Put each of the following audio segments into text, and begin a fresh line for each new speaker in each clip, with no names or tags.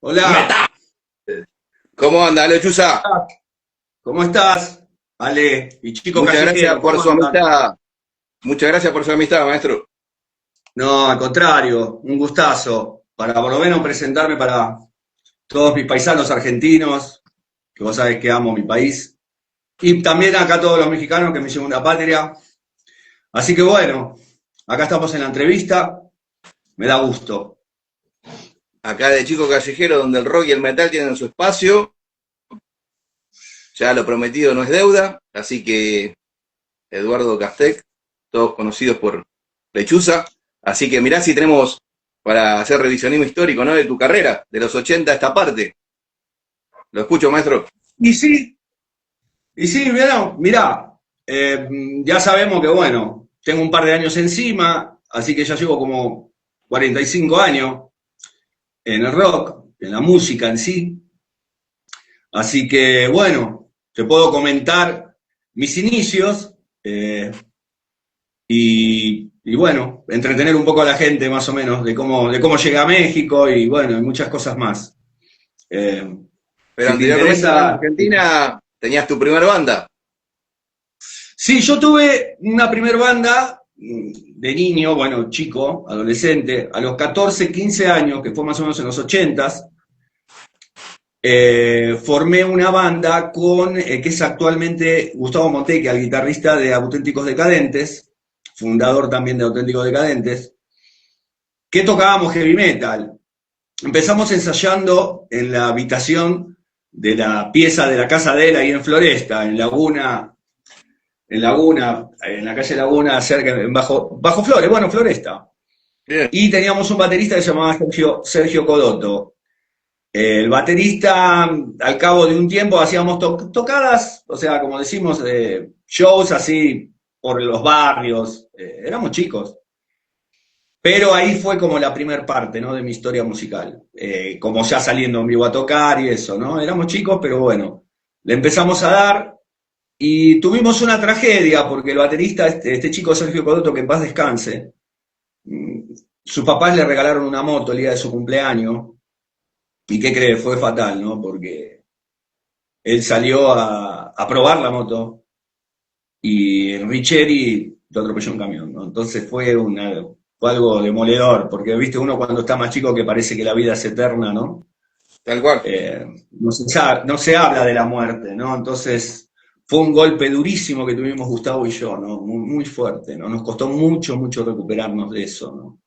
Hola,
Meta. ¿Cómo anda, Lechuza?
¿cómo estás? Ale, y chico
Muchas gracias
callejero,
por
¿cómo
su
andan?
amistad. Muchas gracias por su amistad, maestro.
No, al contrario, un gustazo, para por lo menos presentarme para todos mis paisanos argentinos, que vos sabés que amo mi país, y también acá todos los mexicanos que me llevan una patria. Así que bueno, acá estamos en la entrevista, me da gusto.
Acá de Chico Callejero, donde el rock y el metal tienen su espacio. Ya lo prometido no es deuda. Así que Eduardo Castec, todos conocidos por Lechuza. Así que mirá si tenemos para hacer revisionismo histórico, ¿no? De tu carrera, de los 80 a esta parte. Lo escucho, maestro.
Y sí, y sí, mirá, ya sabemos que bueno, tengo un par de años encima, así que ya llevo como 45 años en el rock, en la música en sí. Así que bueno, te puedo comentar mis inicios y bueno, entretener un poco a la gente más o menos de cómo llegué a México y bueno, y muchas cosas más. Eh,
Pero
si te
anteriormente acá en
interesa...
Argentina tenías tu primer banda.
Sí, yo tuve una primer banda de niño, bueno, chico, adolescente, a los 14, 15 años, que fue más o menos en los 80s. Formé una banda con, que es actualmente Gustavo Moteca, el guitarrista de Auténticos Decadentes, fundador también de Auténticos Decadentes, que tocábamos heavy metal. Empezamos ensayando en la habitación de la pieza de la casa de él ahí en Floresta, en la calle Laguna, cerca, bajo Flores, bueno, Floresta.
Bien.
Y teníamos un baterista que se llamaba Sergio Codotto. El baterista, al cabo de un tiempo, hacíamos tocadas, o sea, como decimos, shows así por los barrios. Éramos chicos. Pero ahí fue como la primer parte, ¿no? De mi historia musical. Como ya saliendo en vivo a tocar y eso, ¿no? Éramos chicos, pero bueno, le empezamos a dar y tuvimos una tragedia porque el baterista, este chico Sergio Codotto, que en paz descanse, mm, sus papás le regalaron una moto el día de su cumpleaños. ¿Y qué crees? Fue fatal, ¿no? Porque él salió a probar la moto y el Richeri lo atropelló un camión, ¿no? Entonces fue algo demoledor, porque viste uno cuando está más chico que parece que la vida es eterna, ¿no?
Tal cual.
No se habla de la muerte, ¿no? Entonces fue un golpe durísimo que tuvimos Gustavo y yo, ¿no? Muy, muy fuerte, ¿no? Nos costó mucho, mucho recuperarnos de eso, ¿no?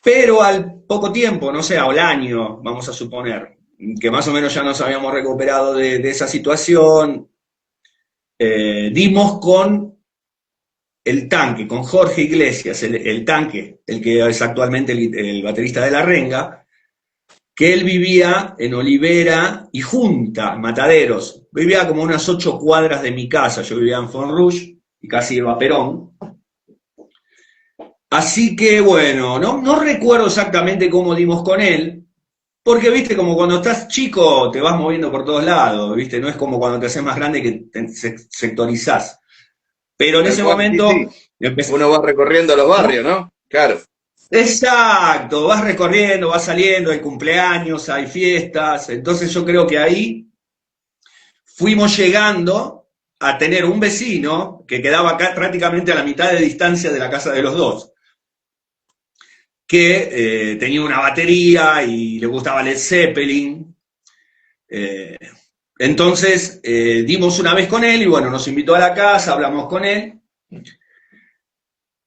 Pero al poco tiempo, no sé, al año, vamos a suponer, que más o menos ya nos habíamos recuperado de esa situación, dimos con el tanque, con Jorge Iglesias, el tanque, el que es actualmente el baterista de La Renga, que él vivía en Olivera y Junta, Mataderos. Vivía como unas 8 cuadras de mi casa, yo vivía en Fonrush y casi iba a Perón. Así que bueno, no recuerdo exactamente cómo dimos con él, porque viste, como cuando estás chico te vas moviendo por todos lados, viste, no es como cuando te haces más grande que te sectorizás. Pero en
Tal
ese
cual, sí,
momento
sí. Uno va recorriendo los barrios, ¿no? Claro.
exacto, vas recorriendo, vas saliendo, hay cumpleaños, hay fiestas, entonces yo creo que ahí fuimos llegando a tener un vecino que quedaba acá prácticamente a la mitad de distancia de la casa de los dos, que tenía una batería y le gustaba Led Zeppelin. Eh, entonces dimos una vez con él y bueno, nos invitó a la casa, hablamos con él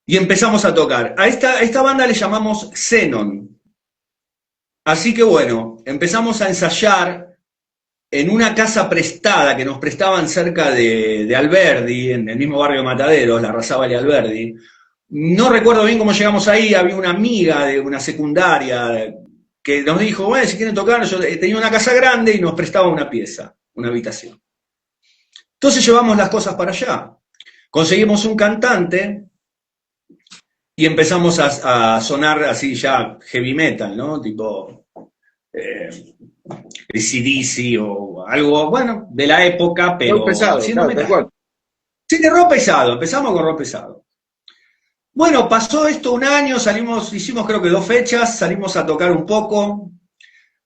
y empezamos a tocar. A esta banda le llamamos Xenon. Así que bueno, empezamos a ensayar en una casa prestada que nos prestaban cerca de Alberdi, en el mismo barrio de Mataderos, la Razabal y Alberdi. No recuerdo bien cómo llegamos ahí, había una amiga de una secundaria que nos dijo, bueno, si quieren tocar, yo tenía una casa grande y nos prestaba una pieza, una habitación. Entonces llevamos las cosas para allá. Conseguimos un cantante y empezamos a sonar así ya heavy metal, ¿no? Tipo eh, AC/DC o algo, bueno, de la época,
Muy
pero
pesado,
haciendo
claro, tal
metal.
cual.
Sí, de rock pesado, empezamos con rock pesado. Bueno, pasó esto un año, salimos, hicimos creo que 2 fechas, salimos a tocar un poco,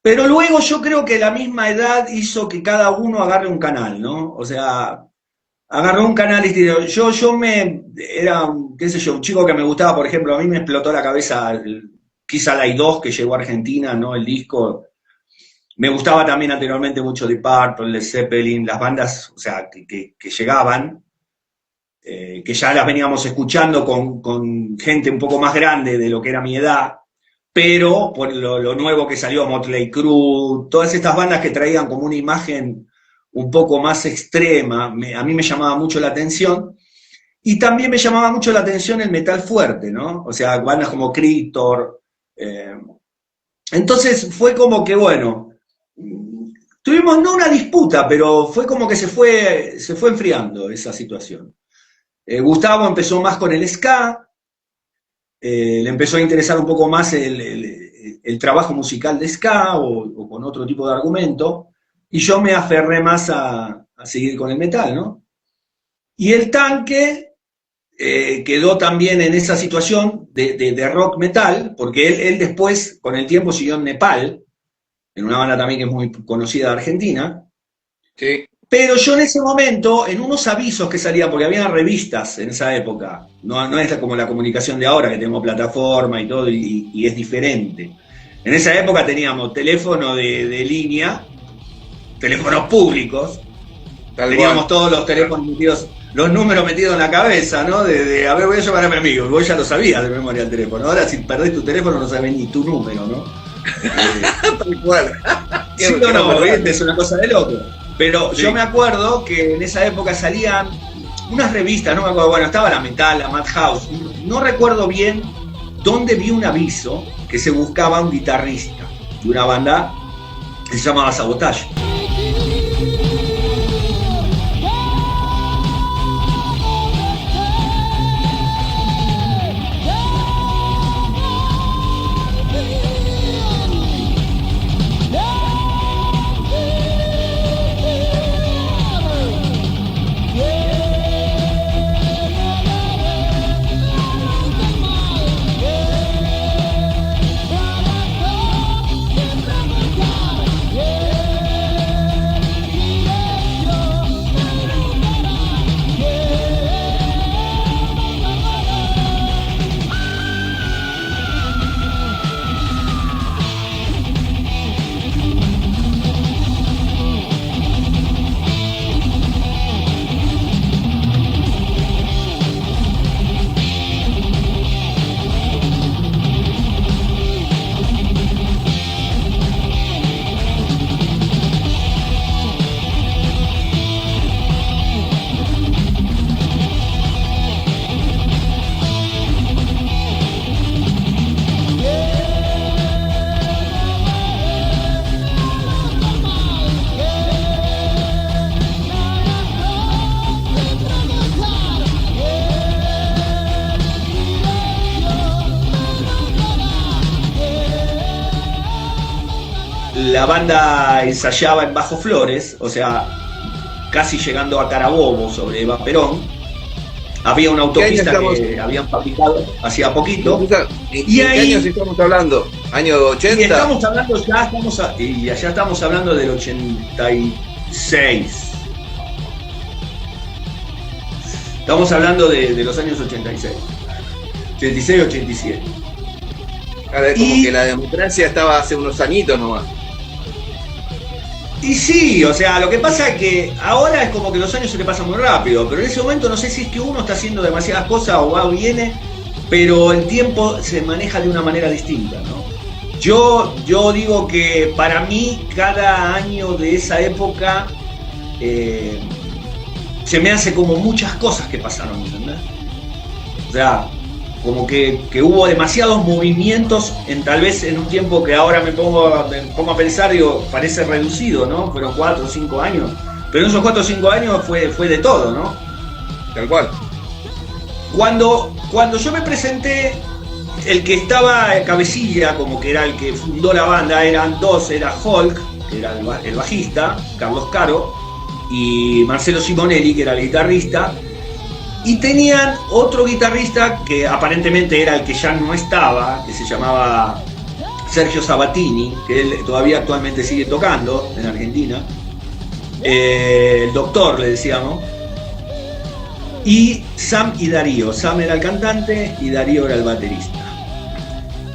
Pero luego yo creo que la misma edad hizo que cada uno agarre un canal, ¿no? O sea, agarró un canal distinto. Era, qué sé yo, un chico que me gustaba, por ejemplo, a mí me explotó la cabeza Kiss Alive 2, que llegó a Argentina, ¿no? El disco. Me gustaba también anteriormente mucho Deep Purple, Led Zeppelin, las bandas, o sea, que llegaban, que ya las veníamos escuchando con gente un poco más grande de lo que era mi edad, pero por lo nuevo que salió, Motley Crue, todas estas bandas que traían como una imagen un poco más extrema, a mí me llamaba mucho la atención, y también me llamaba mucho la atención el metal fuerte, ¿no? O sea, bandas como Creator. Entonces fue como que, bueno, tuvimos no una disputa, pero fue como que se fue enfriando esa situación. Gustavo empezó más con el ska, le empezó a interesar un poco más el trabajo musical de ska o con otro tipo de argumento, y yo me aferré más a seguir con el metal, ¿no? Y el Tanque quedó también en esa situación de rock metal, porque él después, con el tiempo, siguió en Nepal, en una banda también que es muy conocida de Argentina.
Sí.
Pero yo en ese momento, en unos avisos que salían, porque había revistas en esa época, no es como la comunicación de ahora, que tenemos plataforma y todo, y es diferente. En esa época teníamos teléfono de línea, teléfonos públicos, teníamos todos los teléfonos metidos, los números metidos en la cabeza, ¿no? A ver, voy a llamar a mi amigo, vos ya lo sabías de memoria el teléfono. Ahora si perdés tu teléfono no sabés ni tu número, ¿no?
Tal cual.
Sí o no, es una cosa de loco. Pero sí, yo me acuerdo que en esa época salían unas revistas, no me acuerdo, bueno, estaba la Metal, la Madhouse, no recuerdo bien dónde vi un aviso que se buscaba un guitarrista de una banda que se llamaba Sabotage. La banda ensayaba en Bajo Flores, o sea, casi llegando a Carabobo sobre Eva Perón. Había una autopista que habían fabricado hacía poquito.
¿En qué años estamos hablando? ¿Año 80?
Y estamos hablando, ya estamos hablando del 86. Estamos hablando de los años 86. 86, 87.
Claro, es como que la democracia estaba hace unos añitos nomás.
Y sí, o sea, lo que pasa es que ahora es como que los años se le pasan muy rápido, pero en ese momento no sé si es que uno está haciendo demasiadas cosas o va o viene, pero el tiempo se maneja de una manera distinta, ¿no? Yo digo que para mí cada año de esa época se me hace como muchas cosas que pasaron, ¿entendés? O sea, como que hubo demasiados movimientos tal vez en un tiempo que ahora me pongo a pensar, digo, parece reducido, ¿no? Fueron 4 o 5 años, pero en esos 4 o 5 años fue de todo, ¿no?
Tal cual.
Cuando yo me presenté, el que estaba cabecilla, como que era el que fundó la banda, eran dos, era Hulk, que era el bajista, Carlos Caro, y Marcelo Simonelli, que era el guitarrista. Y tenían otro guitarrista que aparentemente era el que ya no estaba, que se llamaba Sergio Sabatini, que él todavía actualmente sigue tocando en Argentina, el doctor le decíamos, y Sam y Darío. Sam era el cantante y Darío era el baterista.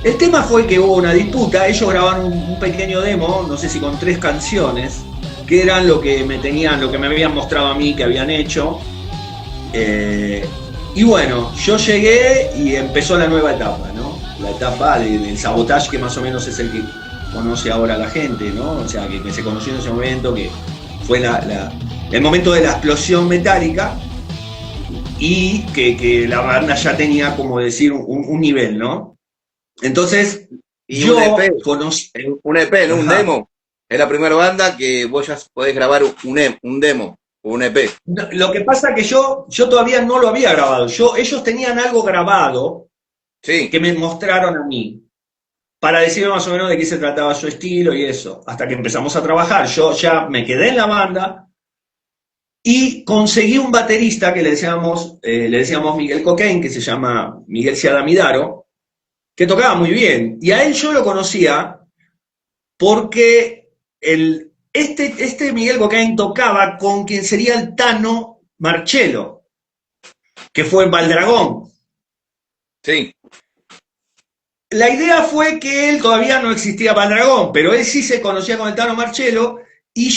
El tema fue que hubo una disputa, ellos grabaron un pequeño demo, no sé si con 3 canciones, que eran lo que me habían mostrado a mí que habían hecho. Y bueno, yo llegué y empezó la nueva etapa, ¿no? La etapa del Sabotage, que más o menos es el que conoce ahora la gente, ¿no? O sea, que se conoció en ese momento, que fue el momento de la explosión metálica y que la banda ya tenía, como decir, un nivel, ¿no? Entonces,
Y
yo
un EP,
conocí...
un EP, no un
Ajá.
demo. Es la primera banda que vos ya podés grabar un demo o un EP.
Lo que pasa es que yo todavía no lo había grabado. Ellos tenían algo grabado
Sí.
que me mostraron a mí, para decirme más o menos de qué se trataba su estilo y eso. Hasta que empezamos a trabajar, yo ya me quedé en la banda y conseguí un baterista que le decíamos Miguel Coquain, que se llama Miguel Ciadamidaro, que tocaba muy bien. Y a él yo lo conocía porque este Miguel Coquain tocaba con quien sería el Tano Marcello, que fue en Valdragón.
Sí.
La idea fue que él todavía no existía Valdragón, pero él sí se conocía con el Tano Marcello, y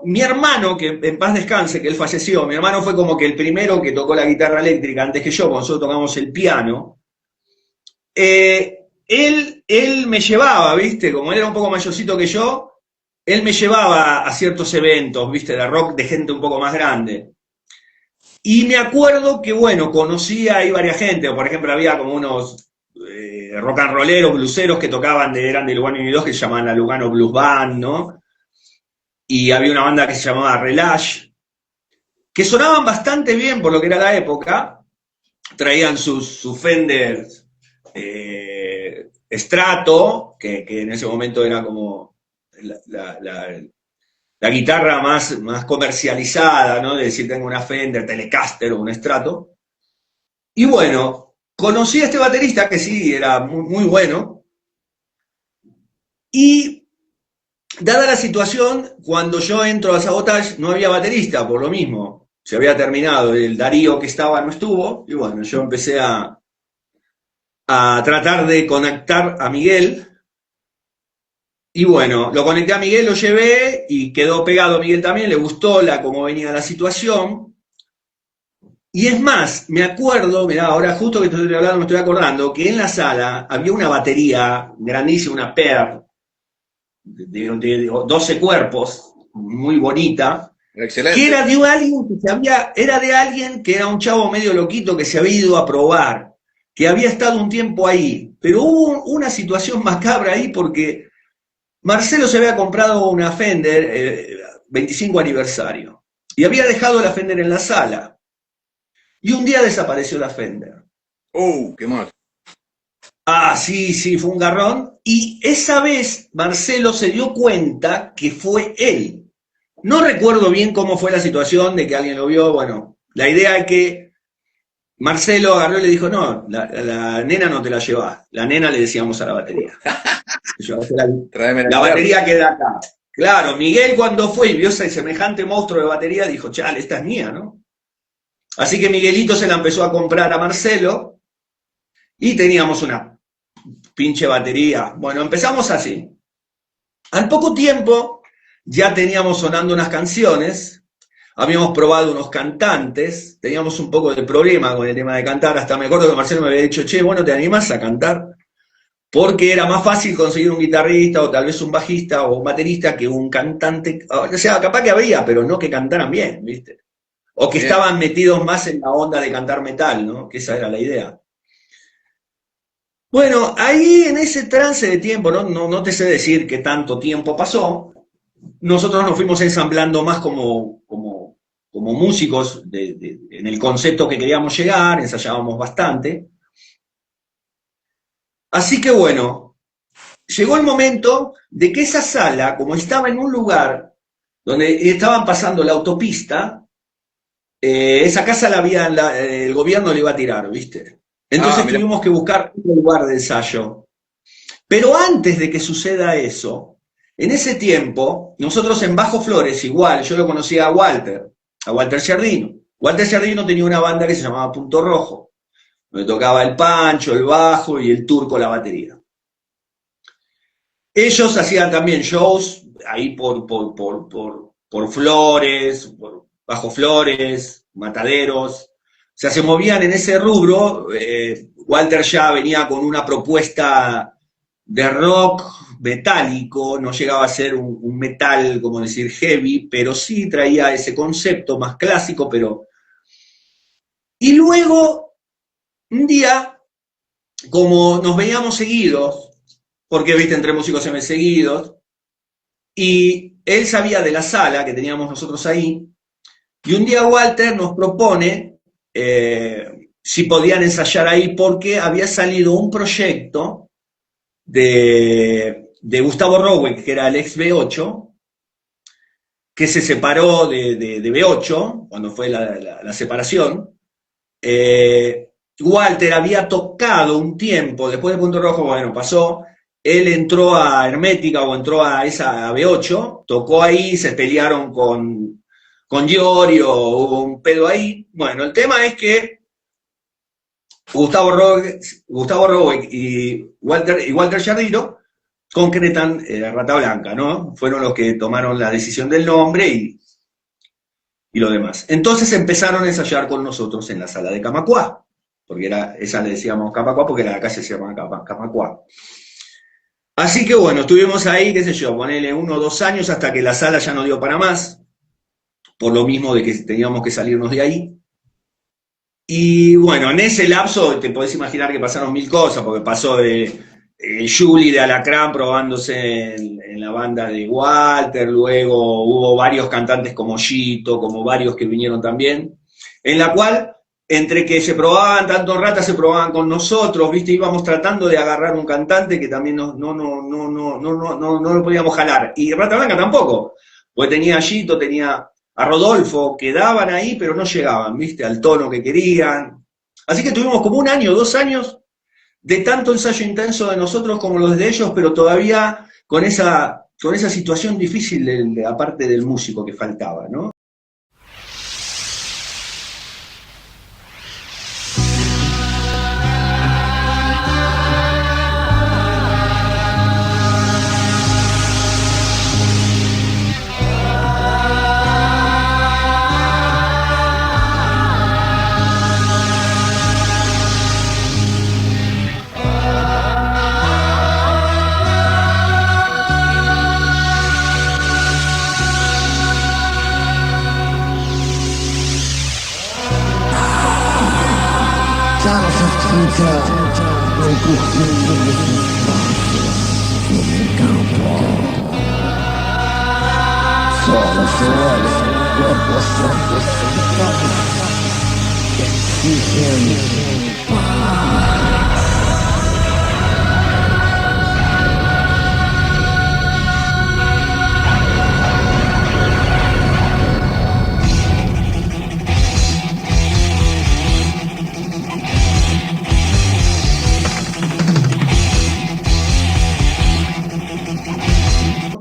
mi hermano, que en paz descanse, que él falleció, mi hermano fue como que el primero que tocó la guitarra eléctrica antes que yo, cuando nosotros tocamos el piano. Él me llevaba, ¿viste? Como él era un poco mayorcito que yo, él me llevaba a ciertos eventos, ¿viste? De rock de gente un poco más grande. Y me acuerdo que, bueno, conocía ahí varias gente, por ejemplo, había como unos rock and rolleros, blueseros que tocaban, eran de Lugano y que se llamaban la Lugano Blues Band, ¿no? Y había una banda que se llamaba Relash, que sonaban bastante bien por lo que era la época, traían sus Fender Strato, que en ese momento era como la guitarra más comercializada, ¿no? De decir, tengo una Fender, Telecaster o un Strato. Y bueno, conocí a este baterista que sí, era muy, muy bueno. Y dada la situación, cuando yo entro a Sabotage no había baterista, por lo mismo. Se había terminado, el Darío que estaba no estuvo. Y bueno, yo empecé a tratar de conectar a Miguel. Y bueno, lo conecté a Miguel, lo llevé y quedó pegado a Miguel también, le gustó cómo venía la situación. Y es más, me acuerdo, mirá, ahora justo que estoy hablando, me estoy acordando, que en la sala había una batería grandísima, una PER, de 12 cuerpos, muy bonita, que
Excelente.
era de alguien era de alguien que era un chavo medio loquito que se había ido a probar, que había estado un tiempo ahí. Pero hubo una situación macabra ahí porque Marcelo se había comprado una Fender 25 aniversario y había dejado la Fender en la sala. Y un día desapareció la Fender.
Qué mal.
Ah, sí, sí, fue un garrón. Y esa vez Marcelo se dio cuenta que fue él. No recuerdo bien cómo fue la situación de que alguien lo vio. Bueno, la idea es que Marcelo agarró y le dijo, no, la nena no te la llevas. La nena le decíamos a la batería.
Tráeme la
La
guitarra.
batería queda acá. Claro, Miguel cuando fue y vio ese semejante monstruo de batería dijo, chale, esta es mía, ¿no? Así que Miguelito se la empezó a comprar a Marcelo y teníamos una pinche batería. Bueno, empezamos así. Al poco tiempo ya teníamos sonando unas canciones, habíamos probado unos cantantes, teníamos un poco de problema con el tema de cantar, hasta me acuerdo que Marcelo me había dicho, che, bueno, ¿te animás a cantar? Porque era más fácil conseguir un guitarrista o tal vez un bajista o un baterista que un cantante, o sea, capaz que había, pero no que cantaran bien, ¿viste? O que
Bien.
estaban metidos más en la onda de cantar metal, ¿no? Que esa era la idea. Bueno, ahí en ese trance de tiempo, no te sé decir qué tanto tiempo pasó, nosotros nos fuimos ensamblando más como músicos en el concepto que queríamos llegar, ensayábamos bastante. Así que bueno, llegó el momento de que esa sala, como estaba en un lugar donde estaban pasando la autopista, esa casa el gobierno le iba a tirar, ¿viste?
Ah,
Entonces
mira.
tuvimos que buscar un lugar de ensayo. Pero antes de que suceda eso, en ese tiempo, nosotros en Bajo Flores, igual, yo lo conocía a Walter Giardino. Walter Giardino tenía una banda que se llamaba Punto Rojo, donde tocaba el Pancho, el bajo y el Turco la batería. Ellos hacían también shows ahí por Flores, por Bajo Flores, Mataderos. O sea, se movían en ese rubro. Walter ya venía con una propuesta de rock metálico, no llegaba a ser un metal, como decir, heavy, pero sí traía ese concepto más clásico, pero... Y luego, un día, como nos veíamos seguidos, porque, viste, entre músicos se ven seguidos, y él sabía de la sala que teníamos nosotros ahí, y un día Walter nos propone si podían ensayar ahí, porque había salido un proyecto de Gustavo Roweck, que era el ex B8, que se separó de B8, cuando fue la separación. Walter había tocado un tiempo, después de Punto Rojo, bueno, pasó, él entró a Hermética o entró a B8, tocó ahí, se pelearon con Iorio, hubo un pedo ahí. Bueno, el tema es que Gustavo Roweck y Walter Giardino concretan Rata Blanca, ¿no? Fueron los que tomaron la decisión del nombre y lo demás. Entonces empezaron a ensayar con nosotros en la sala de Camacuá, porque esa le decíamos Camacuá porque la calle se llama Camacuá. Así que bueno, estuvimos ahí, qué sé yo, ponele 1 o 2 años hasta que la sala ya no dio para más, por lo mismo de que teníamos que salirnos de ahí. Y bueno, en ese lapso te podés imaginar que pasaron 1000 cosas, porque pasó de Julie de Alacrán probándose en la banda de Walter, luego hubo varios cantantes como Gito, como varios que vinieron también, en la cual, entre que se probaban tanto Rata, se probaban con nosotros, viste, íbamos tratando de agarrar un cantante que también no lo podíamos jalar, y Rata Blanca tampoco, porque tenía a Gito, tenía a Rodolfo, quedaban ahí, pero no llegaban, viste, al tono que querían. Así que tuvimos como 1 año, 2 años, de tanto ensayo intenso de nosotros como los de ellos, pero todavía con esa situación difícil aparte del músico que faltaba, ¿no?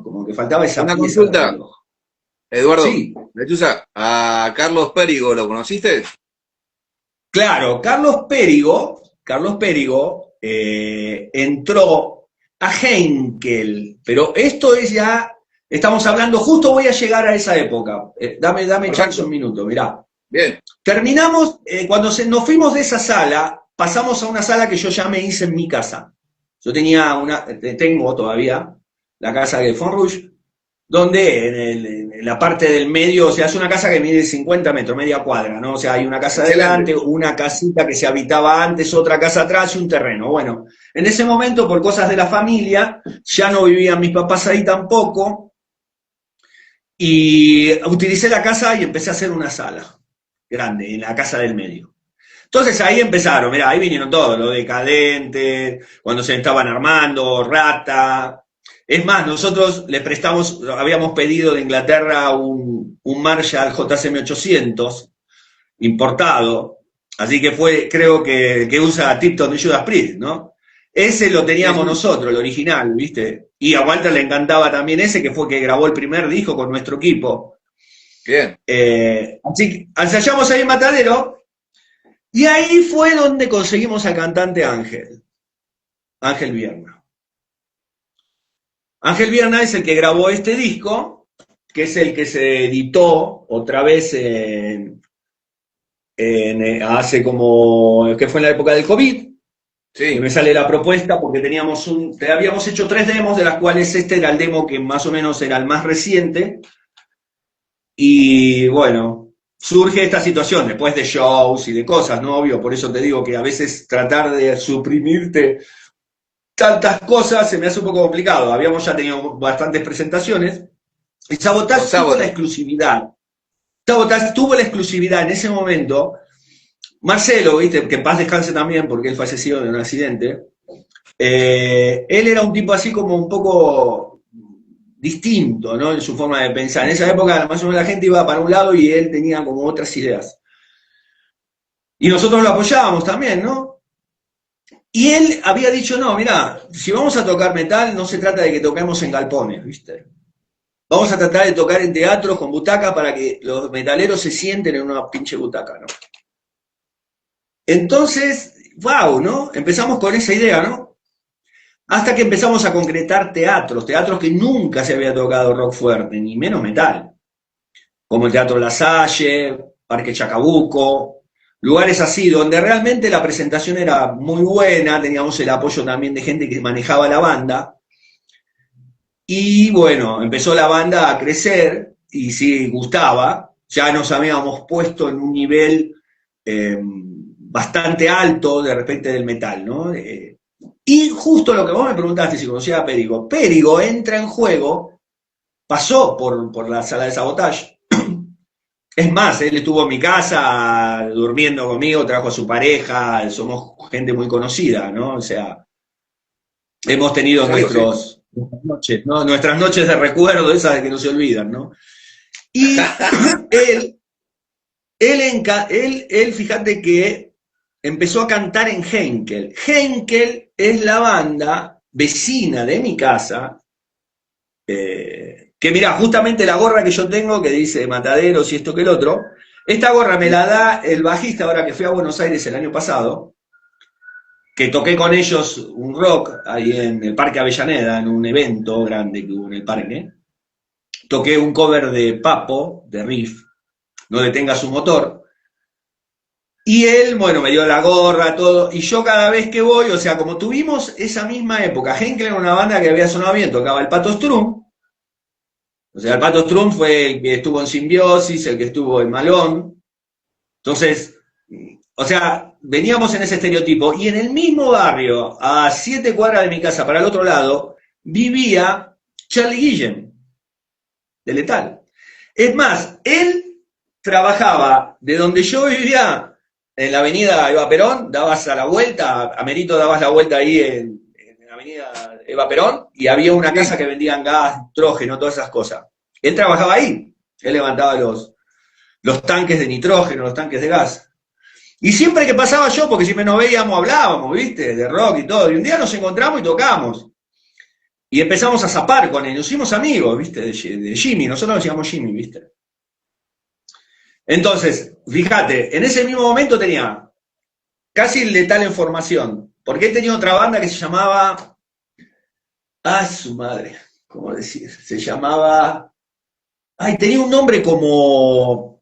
Como que faltaba esa
Una
pieza.
consulta, Eduardo,
Sí,
Lechuza, ¿a Carlos Périgo lo conociste?
claro, Carlos Périgo entró a Henkel, pero esto es ya, estamos hablando, justo voy a llegar a esa época. Dame chance un minuto, mirá.
Bien.
Terminamos, cuando nos fuimos de esa sala, pasamos a una sala que yo ya me hice en mi casa. Yo tengo todavía la casa de Fonrouge, donde en la parte del medio, o sea, es una casa que mide 50 metros, media cuadra, ¿no? O sea, hay una casa adelante, una casita que se habitaba antes, otra casa atrás y un terreno. Bueno, en ese momento, por cosas de la familia, ya no vivían mis papás ahí tampoco, y utilicé la casa y empecé a hacer una sala grande, en la casa del medio. Entonces ahí empezaron, mirá, ahí vinieron todos, los Decadentes, cuando se estaban armando, Rata. Es más, nosotros le habíamos pedido de Inglaterra un Marshall JCM 800 importado, así que creo que usa Tipton de Judas Priest, ¿no? Ese lo
Sí,
teníamos
sí.
nosotros, el original, ¿viste? Y a Walter le encantaba también ese, que fue que grabó el primer disco con nuestro equipo.
Bien.
Así que ensayamos ahí en Matadero, y ahí fue donde conseguimos al cantante Ángel, Ángel Vierna. Ángel Vierna es el que grabó este disco, que es el que se editó otra vez hace como, que fue en la época del COVID, que
Sí.
me sale la propuesta porque habíamos hecho 3 demos, de las cuales este era el demo que más o menos era el más reciente, y bueno, surge esta situación después de shows y de cosas, ¿no? Obvio, por eso te digo que a veces tratar de suprimirte tantas cosas se me hace un poco complicado. Habíamos ya tenido bastantes presentaciones, y
Con
Sabotage tuvo la
Sabotage.
exclusividad. Sabotage tuvo la exclusividad en ese momento. Marcelo, ¿viste? Que en paz descanse también, porque él falleció en un accidente. Él era un tipo así como un poco distinto, ¿no? En su forma de pensar. En esa época, más o menos la gente iba para un lado y él tenía como otras ideas. Y nosotros lo apoyábamos también, ¿no? Y él había dicho, no, mira, si vamos a tocar metal, no se trata de que toquemos en galpones, ¿viste? Vamos a tratar de tocar en teatros con butaca para que los metaleros se sienten en una pinche butaca, ¿no? Entonces, wow, ¿no? Empezamos con esa idea, ¿no? Hasta que empezamos a concretar teatros que nunca se había tocado rock fuerte, ni menos metal, como el Teatro La Salle, Parque Chacabuco, lugares así, donde realmente la presentación era muy buena, teníamos el apoyo también de gente que manejaba la banda, y bueno, empezó la banda a crecer, y sí, gustaba, ya nos habíamos puesto en un nivel bastante alto de repente del metal, ¿no? Y justo lo que vos me preguntaste, si conocía a Périgo. Périgo entra en juego, pasó por la sala de Sabotage. Es más, él estuvo en mi casa durmiendo conmigo, trajo a su pareja, somos gente muy conocida, ¿no? O sea, hemos tenido
Sí, sí.
nuestras noches, ¿no? Nuestras noches de recuerdo, esas de que no se olvidan, ¿no? Y él, fíjate que empezó a cantar en Henkel. Henkel es la banda vecina de mi casa, que mira, justamente la gorra que yo tengo, que dice Mataderos y esto que el otro, esta gorra me la da el bajista ahora que fui a Buenos Aires el año pasado, que toqué con ellos un rock ahí en el Parque Avellaneda, en un evento grande que hubo en el parque. Toqué un cover de Papo, de Riff, No detenga su motor. Y él, bueno, me dio la gorra, todo. Y yo cada vez que voy, o sea, como tuvimos esa misma época, Henkel era una banda que había sonado bien, tocaba el Pato Strum. O sea, el Pato Strum fue el que estuvo en Simbiosis, el que estuvo en Malón. Entonces, o sea, veníamos en ese estereotipo. Y en el mismo barrio, a 7 cuadras de mi casa, para el otro lado, vivía Charlie Guillem, de Letal. Es más, él trabajaba de donde yo vivía, en la avenida Eva Perón, dabas a la vuelta, a Merito dabas la vuelta ahí en la avenida Eva Perón, y había una casa
Sí.
que vendían gas, nitrógeno, todas esas cosas. Él trabajaba ahí, él levantaba los tanques de nitrógeno, los tanques de gas. Y siempre que pasaba yo, porque siempre nos veíamos, hablábamos, ¿viste? De rock y todo. Y un día nos encontramos y tocamos. Y empezamos a zapar con él, nos hicimos amigos, ¿viste? De Jimmy, nosotros nos llamamos Jimmy, ¿viste? Entonces, fíjate, en ese mismo momento tenía casi letal en formación, porque él tenía otra banda que se llamaba, su madre, ¿cómo decir? Se llamaba, tenía un nombre como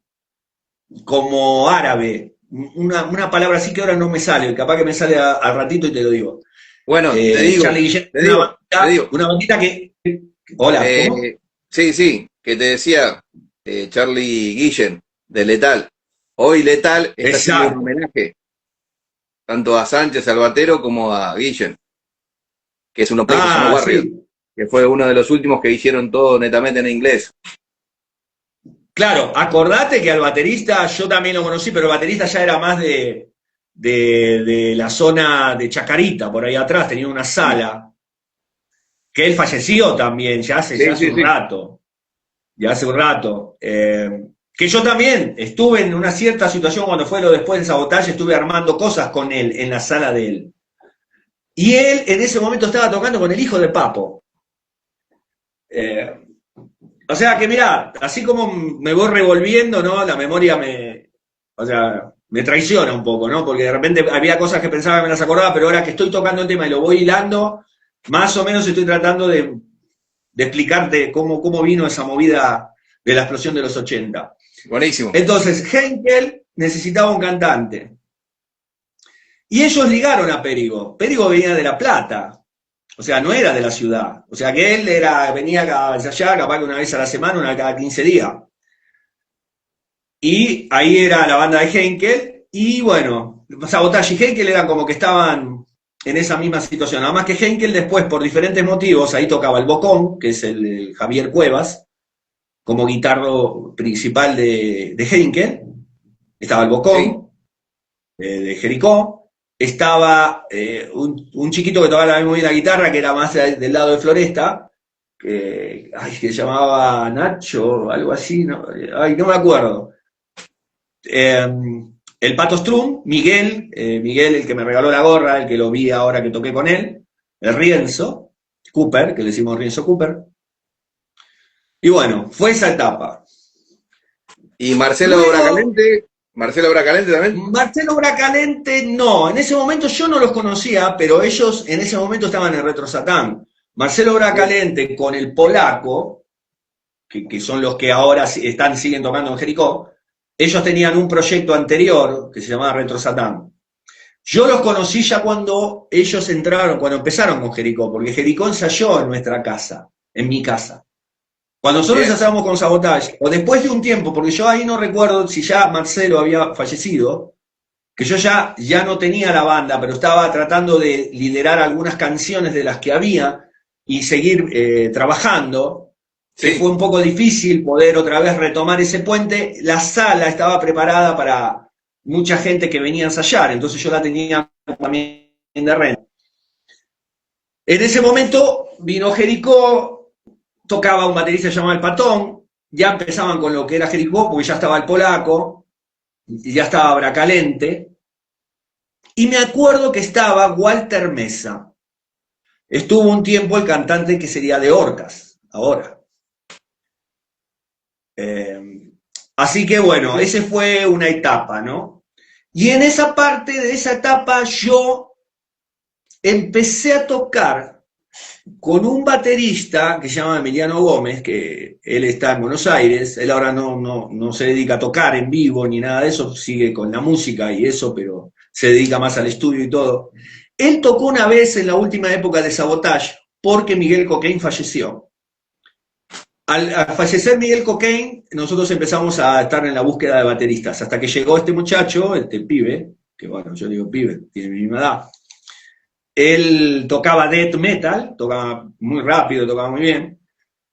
árabe, una palabra así que ahora no me sale, capaz que me sale al ratito y te lo digo.
Bueno,
Charlie Guillén,
te digo.
una bandita que, hola, ¿cómo?
Sí, sí, que te decía Charlie Guillen, de Letal. Hoy Letal está haciendo un
Exacto.
homenaje tanto a Sánchez Albatero como a Guillen, que es un EP que se llama Warrior,
Sí.
que fue uno de los últimos que hicieron todo netamente en inglés.
Claro, acordate que al baterista yo también lo conocí, pero el baterista ya era más de la zona de Chacarita, por ahí atrás, tenía una sala, que él falleció también, ya
Sí,
hace
sí,
un
sí.
rato, ya hace un rato. Que yo también estuve en una cierta situación cuando fue lo después del Sabotaje, estuve armando cosas con él en la sala de él. Y él en ese momento estaba tocando con el hijo de Papo. O sea que mirá, así como me voy revolviendo, ¿no? La memoria o sea, me traiciona un poco, ¿no? Porque de repente había cosas que pensaba que me las acordaba, pero ahora que estoy tocando el tema y lo voy hilando, más o menos estoy tratando de explicarte cómo vino esa movida de la explosión de los 80.
Buenísimo.
Entonces, Henkel necesitaba un cantante. Y ellos ligaron a Perigo. Perigo venía de La Plata, o sea, no era de la ciudad. O sea, que él venía a ensayar capaz que una vez a la semana, una cada 15 días. Y ahí era la banda de Henkel. Y bueno, Sabotage y Henkel eran como que estaban en esa misma situación. Nada más que Henkel después, por diferentes motivos, ahí tocaba el Bocón, que es el Javier Cuevas, como guitarro principal de Henkel. Estaba el Bocón, de Jericó. Estaba un chiquito que tocaba muy bien la guitarra, que era más del lado de Floresta, que se llamaba Nacho, algo así, no me acuerdo. El Pato Strum, Miguel, el que me regaló la gorra, el que lo vi ahora que toqué con él, el Rienzo Cooper, que le decimos Rienzo Cooper. Y bueno, fue esa etapa.
¿Y Marcelo Bracalente? ¿Marcelo Bracalente también?
Marcelo Bracalente no, en ese momento yo no los conocía, pero ellos en ese momento estaban en Retro Satán. Marcelo Bracalente con el polaco, que son los que ahora siguen tocando en Jericó, ellos tenían un proyecto anterior que se llamaba Retro Satán. Yo los conocí ya cuando ellos cuando empezaron con Jericó, porque Jericó ensayó en nuestra casa, en mi casa. Cuando nosotros ensayábamos con Sabotage, o después de un tiempo, porque yo ahí no recuerdo si ya Marcelo había fallecido, que yo ya no tenía la banda, pero estaba tratando de liderar algunas canciones de las que había y seguir trabajando. Sí. Fue un poco difícil poder otra vez retomar ese puente. La sala estaba preparada para mucha gente que venía a ensayar, entonces yo la tenía también de renta. En ese momento vino Jericó, tocaba un baterista llamado El Patón, ya empezaban con lo que era Jericó, porque ya estaba el polaco, y ya estaba Bracalente, y me acuerdo que estaba Walter Mesa. Estuvo un tiempo el cantante que sería de Orcas, ahora. Así que bueno, esa fue una etapa, ¿no? Y en esa parte de esa etapa yo empecé a tocar con un baterista que se llama Emiliano Gómez, que él está en Buenos Aires, él ahora no se dedica a tocar en vivo ni nada de eso, sigue con la música y eso, pero se dedica más al estudio y todo. Él tocó una vez en la última época de Sabotage porque Miguel Cocaine falleció. Al fallecer Miguel Cocaine, nosotros empezamos a estar en la búsqueda de bateristas, hasta que llegó este muchacho, este pibe, que bueno, yo digo pibe, tiene mi misma edad. Él tocaba death metal, tocaba muy rápido, tocaba muy bien.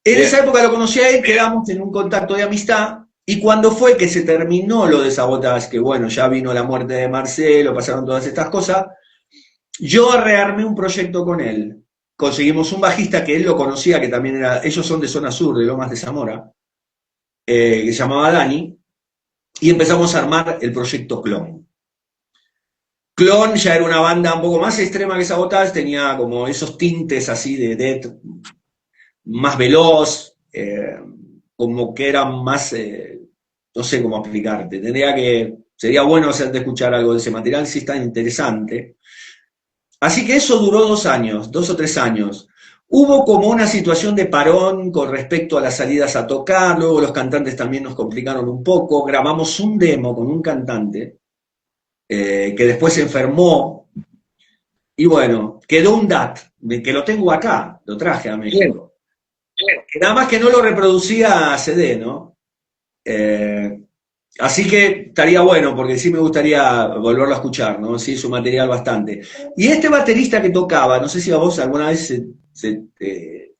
En esa época lo conocí a él, quedamos en un contacto de amistad, y cuando fue que se terminó lo de Sabotage, que bueno, ya vino la muerte de Marcelo, pasaron todas estas cosas, yo rearmé un proyecto con él. Conseguimos un bajista que él lo conocía, que también era, ellos son de zona sur, de Lomas de Zamora, que se llamaba Dani, y empezamos a armar el proyecto Clon. Clon ya era una banda un poco más extrema que Sabotage, tenía como esos tintes así de death, más veloz, como que era más, no sé cómo explicarte, sería bueno hacerte escuchar algo de ese material, si es tan interesante. Así que eso duró 2 años, 2 o 3 años. Hubo como una situación de parón con respecto a las salidas a tocar, luego los cantantes también nos complicaron un poco, grabamos un demo con un cantante que después se enfermó, y bueno, quedó un DAT, que lo tengo acá, lo traje a México. Nada más que no lo reproducía a CD, ¿no? Así que estaría bueno, porque sí me gustaría volverlo a escuchar, ¿no? Sí, su material bastante. Y este baterista que tocaba, no sé si a vos alguna vez te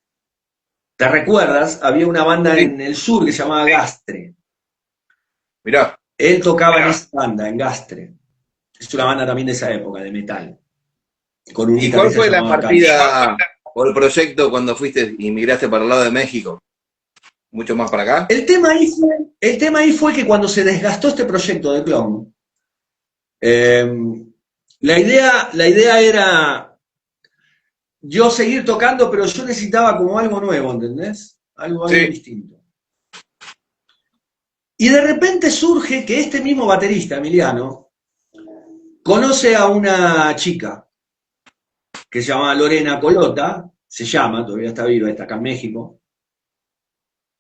recuerdas, había una banda en el sur que se llamaba Gastre.
Mirá.
Él tocaba en esa banda, en Gastre. Es una banda también de esa época, de metal.
¿Y cuál fue la partida o el proyecto cuando fuiste y migraste para el lado de México? ¿Mucho más para acá?
El tema ahí fue que cuando se desgastó este proyecto de Clon, la idea era yo seguir tocando, pero yo necesitaba como algo nuevo, ¿entendés? Algo
Sí,
distinto. Y de repente surge que este mismo baterista, Emiliano, conoce a una chica que se llama Lorena Colota, se llama, todavía está viva, está acá en México,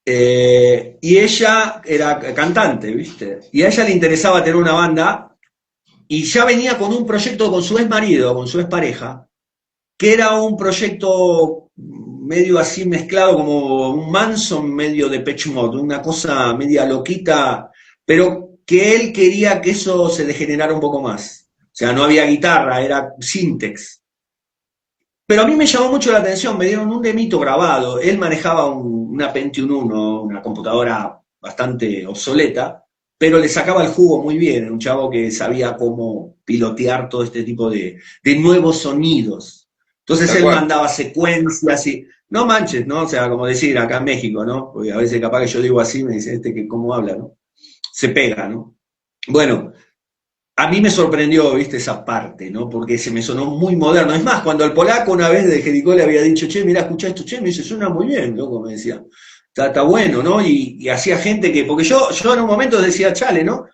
y ella era cantante, ¿viste? Y a ella le interesaba tener una banda, y ya venía con un proyecto con su ex marido, con su ex pareja, que era un proyecto medio así mezclado como un Manson medio de Depeche Mode, una cosa media loquita, pero que él quería que eso se degenerara un poco más. O sea, no había guitarra, era Syntex. Pero a mí me llamó mucho la atención, me dieron un demito grabado, él manejaba una Pentium 1, una computadora bastante obsoleta, pero le sacaba el jugo muy bien, era un chavo que sabía cómo pilotear todo este tipo de nuevos sonidos. Entonces
tal
él
cual.
mandaba secuencias y, no manches, ¿no? O sea, como decir acá en México, ¿no? Porque a veces capaz que yo digo así, me dice este que cómo habla, ¿no? Se pega, ¿no? Bueno, a mí me sorprendió, viste, esa parte, ¿no? Porque se me sonó muy moderno. Es más, cuando el polaco una vez de Jericó le había dicho, che, mira, escucha esto, che, me dice, suena muy bien, loco, me decía. Está bueno, ¿no? Y hacía gente que, porque yo en un momento decía, chale, ¿no?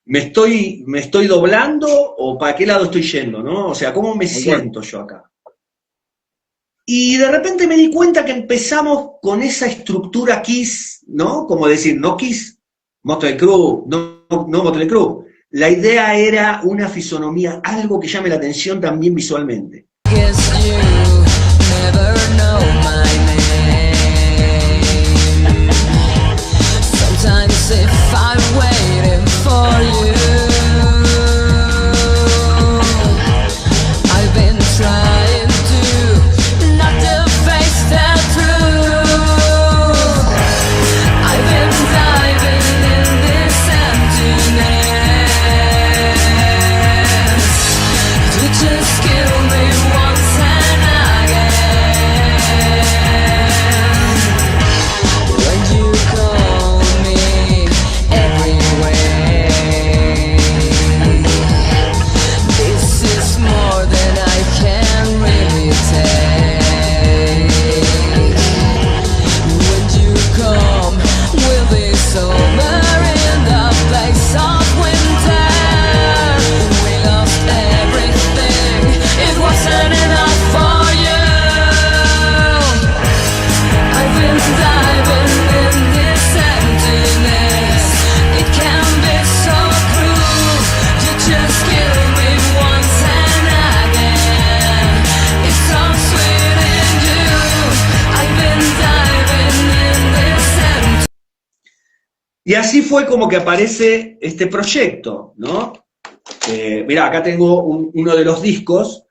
¿Me estoy doblando o para qué lado estoy yendo, ¿no? O sea, ¿cómo me
Tal cual.
siento yo acá? Y de repente me di cuenta que empezamos con esa estructura Kiss, ¿no? Como decir, no Kiss, Motley Crue, no Motley Crue. La idea era una fisonomía, algo que llame la atención también visualmente.
Guess you never know my name. Sometimes if I'm waiting for you, I've been trying to not to face the truth. I've been diving in this emptiness. You just kill me once and again. When you call me everywhere, this is more than I can really take. When you come, we'll be summer in the place of winter. We lost everything, it wasn't enough for you. I've been diving in this emptiness. It can be so cruel. You just kill me once and again. It's so sweet in you. I've been diving in this emptiness.
Y así fue como que aparece este proyecto, ¿no? Mirá, acá tengo uno de los discos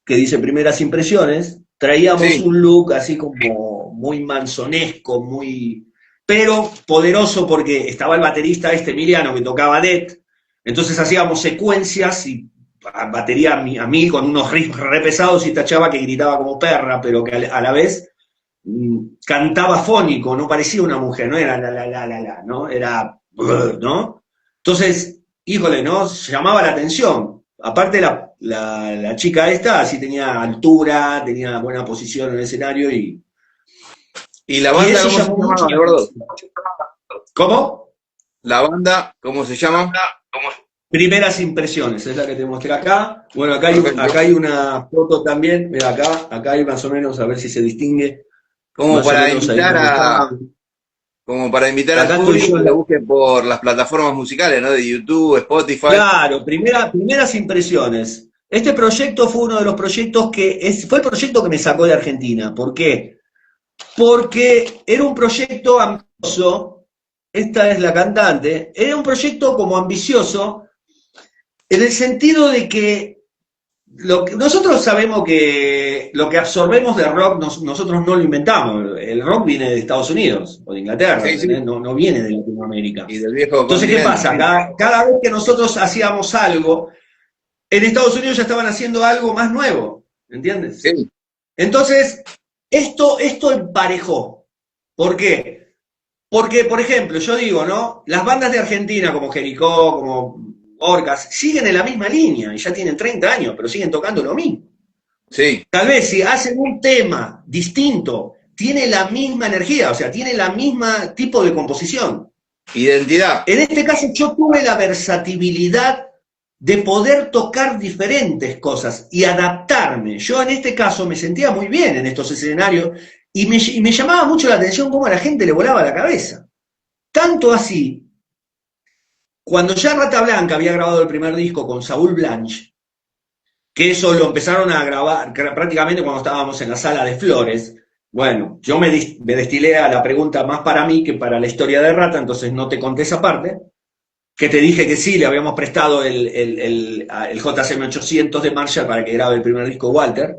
que dice Primeras Impresiones. Traíamos
Sí,
un look así como muy mansonesco, muy, pero poderoso porque estaba el baterista este Emiliano que tocaba Death, entonces hacíamos secuencias y batería a mí con unos riffs re pesados y esta chava que gritaba como perra, pero que a la vez cantaba fónico, no parecía una mujer, no era la, ¿no? Era, ¿no? Entonces, híjole, ¿no? Llamaba la atención. Aparte la chica esta, así tenía altura, tenía buena posición en el escenario
¿y la
y
banda
eso
cómo se
llamó mucho
llama,
la
Eduardo?
atención. ¿Cómo?
¿La banda cómo se llama?
Primeras impresiones, es la que te mostré acá. Bueno, acá
Perfecto.
hay una foto también, mira acá hay más o menos, a ver si se distingue,
Como
más o
para
menos ahí
invitar
como
a,
está.
como para invitar al
Acá estoy
público
yo
que
en
la
la,
busque por las plataformas musicales, ¿no? De YouTube, Spotify.
claro, primeras impresiones. Este proyecto fue uno de los proyectos fue el proyecto que me sacó de Argentina. ¿Por qué? Porque era un proyecto ambicioso, esta es la cantante, era un proyecto como ambicioso, en el sentido de que nosotros sabemos que lo que absorbemos de rock nosotros no lo inventamos. El rock viene de Estados Unidos o de Inglaterra,
Sí, sí.
no viene de Latinoamérica.
Y del viejo
Entonces, ¿qué
continente,
pasa?
sí.
Cada vez que nosotros hacíamos algo, en Estados Unidos ya estaban haciendo algo más nuevo, ¿entiendes?
Sí,
Entonces, esto emparejó. ¿Por qué? Porque, por ejemplo, yo digo, ¿no? Las bandas de Argentina, como Jericó, como Orcas, siguen en la misma línea y ya tienen 30 años, pero siguen tocando lo mismo.
Sí,
Tal vez si hacen un tema distinto, tiene la misma energía, o sea, tiene la misma tipo de composición.
identidad.
En este caso yo tuve la versatilidad de poder tocar diferentes cosas y adaptarme. Yo en este caso me sentía muy bien en estos escenarios y me llamaba mucho la atención cómo a la gente le volaba la cabeza. Tanto así, cuando ya Rata Blanca había grabado el primer disco con Saúl Blanche, que eso lo empezaron a grabar prácticamente cuando estábamos en la sala de Flores. Bueno, yo me destilé a la pregunta más para mí que para la historia de Rata, entonces no te conté esa parte, que te dije que sí, le habíamos prestado el JCM 800 de Marshall para que grabe el primer disco Walter.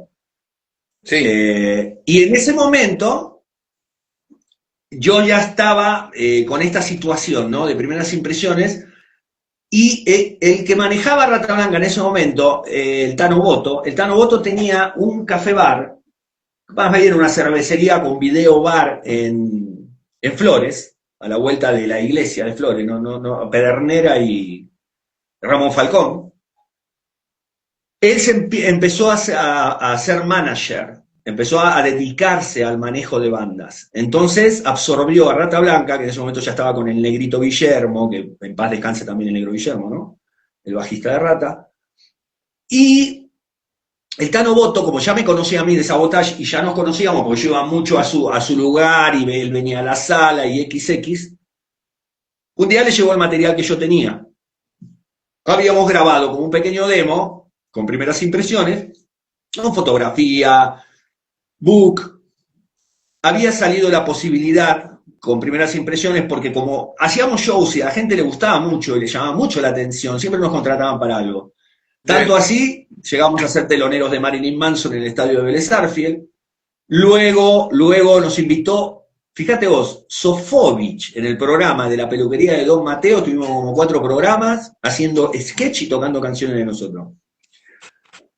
Sí,
Y en ese momento yo ya estaba con esta situación, ¿no? De primeras impresiones. Y el que manejaba Rata Blanca en ese momento, el Tano Boto tenía un café bar, más bien una cervecería con video bar en Flores, a la vuelta de la iglesia de Flores, Pedernera y Ramón Falcón. Él empezó a ser manager, empezó a dedicarse al manejo de bandas. Entonces absorbió a Rata Blanca, que en ese momento ya estaba con el Negrito Guillermo, que en paz descanse también el Negro Guillermo, ¿no? El bajista de Rata. Y el Tano Boto, como ya me conocía a mí de Sabotage y ya nos conocíamos, porque yo iba mucho a su lugar y él venía a la sala y XX, un día le llegó el material que yo tenía. Habíamos grabado como un pequeño demo, con primeras impresiones, con fotografía, book. Había salido la posibilidad, con primeras impresiones, porque como hacíamos shows y a la gente le gustaba mucho y le llamaba mucho la atención, siempre nos contrataban para algo. Tanto así, llegamos a ser teloneros de Marilyn Manson en el estadio de Vélez Sarsfield. Luego nos invitó, fíjate vos, Sofovich en el programa de la peluquería de Don Mateo, tuvimos como 4 programas haciendo sketch y tocando canciones de nosotros.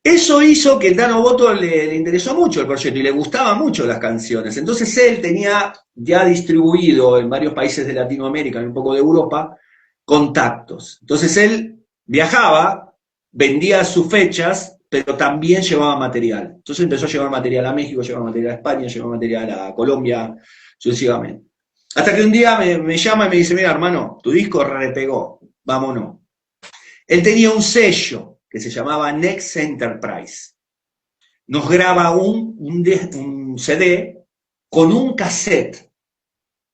Eso hizo que el Tano Boto le interesó mucho el proyecto y le gustaban mucho las canciones. Entonces él tenía ya distribuido en varios países de Latinoamérica y un poco de Europa contactos. Entonces él viajaba, vendía sus fechas, pero también llevaba material. Entonces empezó a llevar material a México, llevaba material a España, llevaba material a Colombia, sucesivamente. Hasta que un día me llama y me dice, mira hermano, tu disco repegó, vámonos. Él tenía un sello que se llamaba Next Enterprise. Nos graba un CD con un cassette.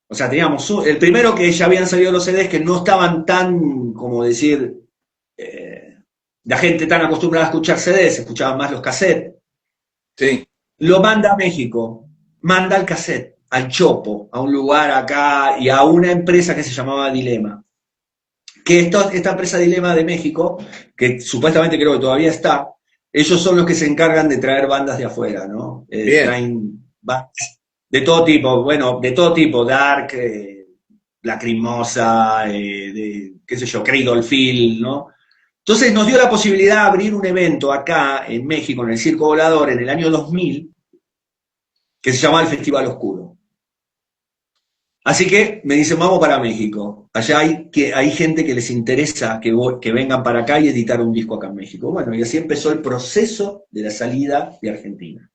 O sea, teníamos el primero que ya habían salido los CDs que no estaban tan, como decir, la gente tan acostumbrada a escuchar CDs, escuchaban más los cassettes.
sí.
Lo manda a México, manda el cassette al Chopo, a un lugar acá y a una empresa que se llamaba Dilema. Que esta empresa Dilema de México, que supuestamente creo que todavía está, ellos son los que se encargan de traer bandas de afuera, ¿no? Traen bandas de todo tipo, bueno, de todo tipo, Dark, Lacrimosa, qué sé yo, Cradle Field, ¿no? Entonces nos dio la posibilidad de abrir un evento acá en México, en el Circo Volador, en el año 2000, que se llamaba el Festival Oscuro. Así que me dicen, vamos para México. Allá hay gente que les interesa que vengan para acá y editar un disco acá en México. Bueno, y así empezó el proceso de la salida de Argentina.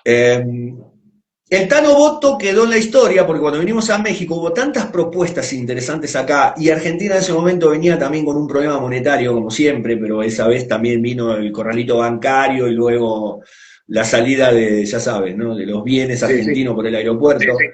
El Tano Boto quedó en la historia porque cuando vinimos a México hubo tantas propuestas interesantes acá y Argentina en ese momento venía también con un problema monetario como siempre, pero esa vez también vino el corralito bancario y luego la salida de, ya sabes, ¿no? De los bienes argentinos por el aeropuerto. Sí.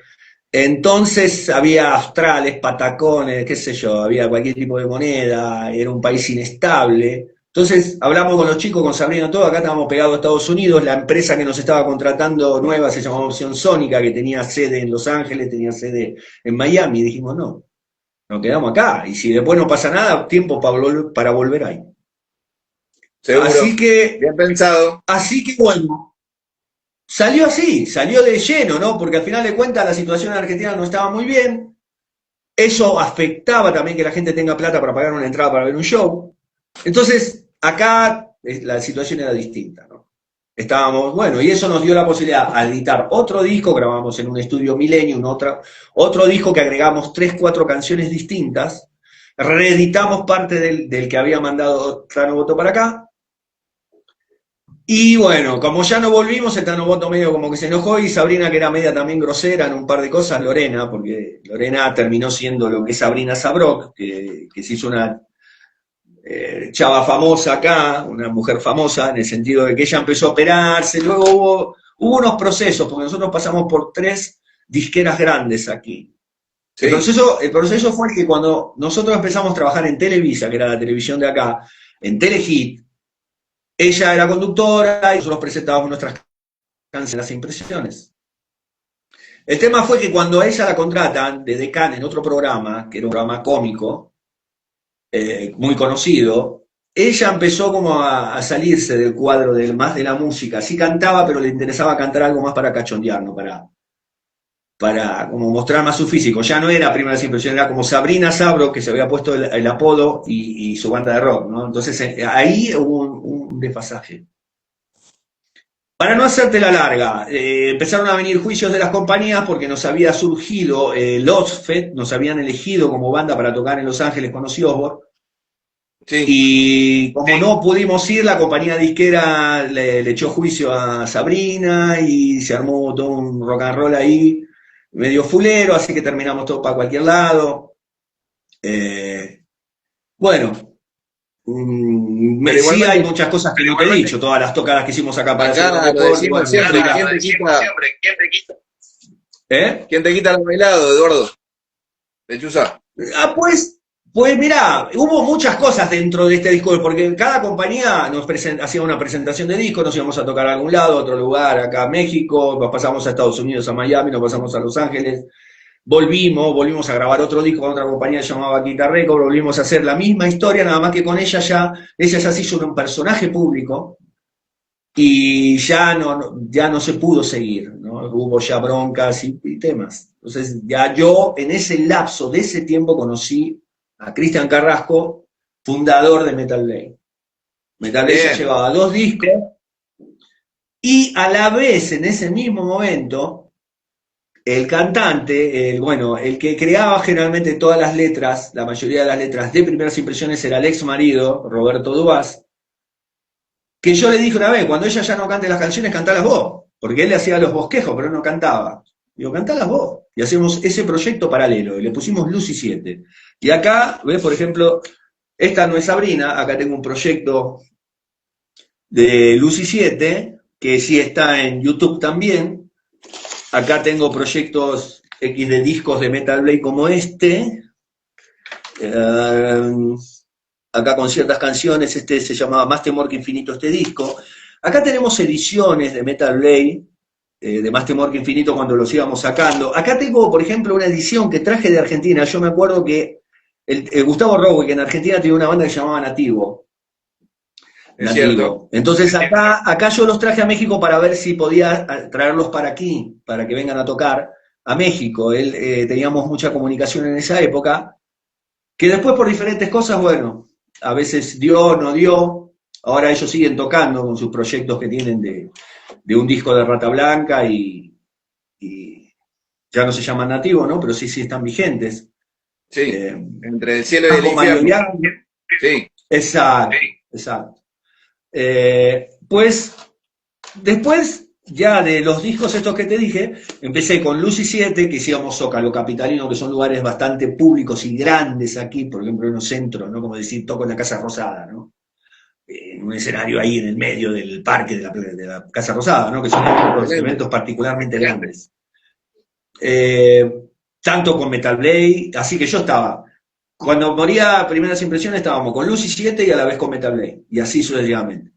Entonces había australes, patacones, qué sé yo, había cualquier tipo de moneda, era un país inestable. Entonces hablamos con los chicos, con Sabrina, todo, acá estábamos pegados a Estados Unidos, la empresa que nos estaba contratando nueva se llamaba Opción Sónica, que tenía sede en Los Ángeles, tenía sede en Miami, y dijimos no, nos quedamos acá, y si después no pasa nada, tiempo para volver ahí.
Seguro.
Así que,
bien pensado.
Así que bueno. Salió así, salió de lleno, ¿no? Porque al final de cuentas la situación en Argentina no estaba muy bien. Eso afectaba también que la gente tenga plata para pagar una entrada para ver un show. Entonces, acá la situación era distinta, ¿no? Estábamos, bueno, y eso nos dio la posibilidad de editar otro disco, grabamos en un estudio Millennium, otro disco que agregamos 3, 4 canciones distintas, reeditamos parte del que había mandado Tano Boto para acá, Y bueno, como ya no volvimos, el Tano Boto medio como que se enojó y Sabrina, que era media también grosera en un par de cosas, Lorena, porque Lorena terminó siendo lo que es Sabrina Sabrok, que se hizo una chava famosa acá, una mujer famosa, en el sentido de que ella empezó a operarse, luego hubo unos procesos, porque nosotros pasamos por 3 disqueras grandes aquí.
Sí.
El proceso fue que cuando nosotros empezamos a trabajar en Televisa, que era la televisión de acá, en Telehit, ella era conductora y nosotros presentábamos nuestras canciones en las impresiones. El tema fue que cuando a ella la contratan de decana en otro programa, que era un programa cómico, muy conocido, ella empezó como a salirse del cuadro más de la música. Sí cantaba, pero le interesaba cantar algo más para cachondear, ¿no? Para como mostrar más su físico. Ya no era Primeras Impresiones, era como Sabrina Sabro, que se había puesto el apodo y su banda de rock, ¿no? Entonces ahí hubo un desfasaje. Para no hacerte la larga, empezaron a venir juicios de las compañías porque nos había surgido Los Fed, nos habían elegido como banda para tocar en Los Ángeles con Ozzy Osbourne.
Sí.
Y como no pudimos ir, la compañía disquera le echó juicio a Sabrina y se armó todo un rock and roll ahí, medio fulero, así que terminamos todo para cualquier lado. Bueno,
Pero
sí hay
igualmente,
muchas cosas que no te he dicho, todas las tocadas que hicimos acá para hacer
acá lo
record,
decimos
bueno,
siempre,
mira, ¿eh?
¿quién te quita lo bailado, Eduardo? Lechuza.
Pues mira, hubo muchas cosas dentro de este disco, porque cada compañía hacía una presentación de disco, nos íbamos a tocar a algún lado, a otro lugar, acá a México, nos pasamos a Estados Unidos, a Miami, nos pasamos a Los Ángeles, volvimos a grabar otro disco con otra compañía llamada Guitar Record, volvimos a hacer la misma historia, nada más que con ella ya se hizo un personaje público y ya no se pudo seguir, ¿no? Hubo ya broncas y temas. Entonces ya yo en ese lapso de ese tiempo conocí a Cristian Carrasco, fundador de Metal Blade. Metal Blade ya llevaba 2 discos y a la vez en ese mismo momento el cantante, el que creaba generalmente todas las letras, la mayoría de las letras de Primeras Impresiones era el ex marido, Roberto Dubás, que yo le dije una vez, cuando ella ya no cante las canciones, cantalas vos, porque él le hacía los bosquejos, pero no cantaba. Digo, cantalas vos. Y hacemos ese proyecto paralelo, y le pusimos Lucy 7. Y acá, ves, por ejemplo, esta no es Sabrina, acá tengo un proyecto de Lucy 7, que sí está en YouTube también. Acá tengo proyectos X de discos de Metal Blade como este. Acá con ciertas canciones, este se llamaba Más Temor que Infinito este disco. Acá tenemos ediciones de Metal Blade, de Más Temor que Infinito cuando los íbamos sacando. Acá tengo, por ejemplo, una edición que traje de Argentina. Yo me acuerdo que el Gustavo Rowe, que en Argentina tenía una banda que se llamaba Nativo.
Cierto.
Entonces acá yo los traje a México para ver si podía traerlos para aquí, para que vengan a tocar a México. Teníamos mucha comunicación en esa época, que después por diferentes cosas, bueno, a veces dio, no dio. Ahora ellos siguen tocando con sus proyectos que tienen de un disco de Rata Blanca y ya no se llaman Nativo, ¿no? Pero sí están vigentes.
Sí, entre el cielo y el infierno. Sí.
Exacto. Pues después ya de los discos estos que te dije, empecé con Lucy 7, que hicimos Zócalo Capitalino, que son lugares bastante públicos y grandes aquí, por ejemplo en los centros, ¿no? Como decir, toco en la Casa Rosada, ¿no? En un escenario ahí en el medio del parque de la Casa Rosada, ¿no? Que son eventos particularmente grandes. Tanto con Metal Blade, así que yo estaba, cuando moría Primeras Impresiones estábamos con Lucy 7 y a la vez con Metal Blade, y así sucesivamente.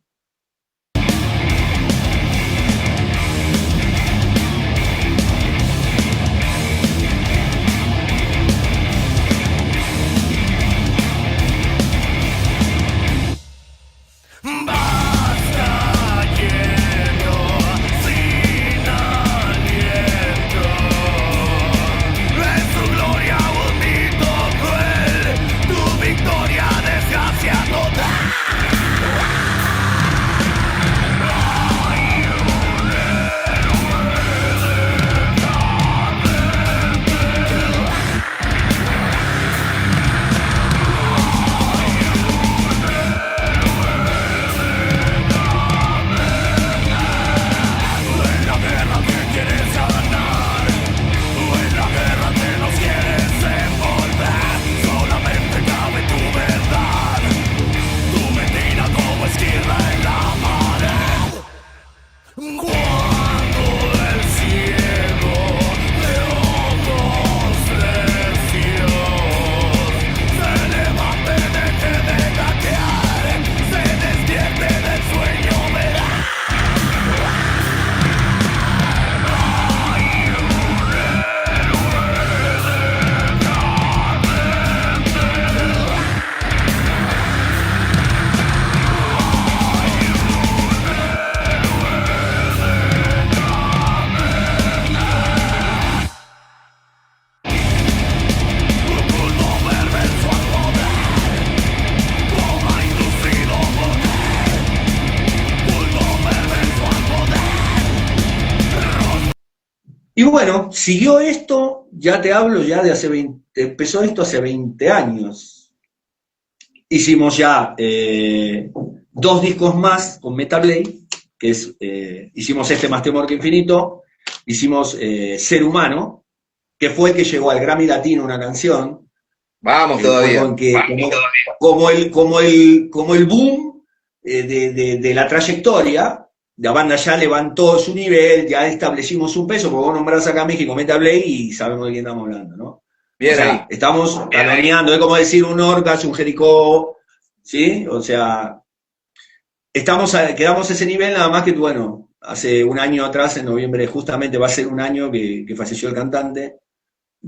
Y bueno, siguió esto, ya te hablo ya de hace 20, empezó esto hace 20 años. Hicimos ya 2 discos más con Metal Blade, que es, hicimos este Más Temor que Infinito, hicimos Ser Humano, que fue el que llegó al Grammy Latino una canción,
Vamos
el juego
todavía.
en que, como el boom de la trayectoria, la banda ya levantó su nivel, ya establecimos un peso, porque vos nombrás acá a México Metal Blade y sabemos de quién estamos hablando, ¿no?
Bien
o sea,
ahí.
estamos taloneando, es como decir un Orcas, un Jericó, ¿sí? O sea, quedamos a ese nivel, nada más que, bueno, hace un año atrás, en noviembre, justamente va a ser un año que falleció el cantante,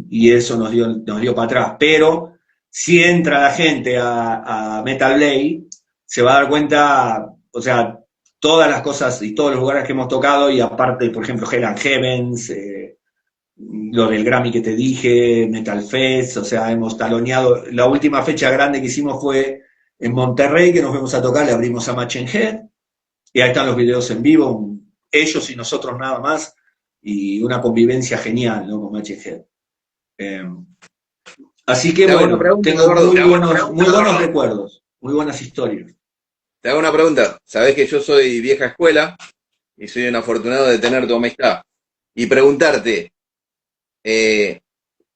y eso nos dio para atrás. Pero si entra la gente a Metal Blade, se va a dar cuenta, o sea, todas las cosas y todos los lugares que hemos tocado, y aparte, por ejemplo, Hell and Heavens, lo del Grammy que te dije, Metal Fest, o sea, hemos taloneado. La última fecha grande que hicimos fue en Monterrey, que nos fuimos a tocar, le abrimos a Machine Head, y ahí están los videos en vivo, ellos y nosotros nada más, y una convivencia genial, ¿no? Con Machine Head. Así que
Te hago
bueno,
una pregunta,
tengo
Eduardo.
muy buenos recuerdos, muy buenas historias.
Te hago una pregunta. Sabés que yo soy vieja escuela y soy un afortunado de tener tu amistad. Y preguntarte,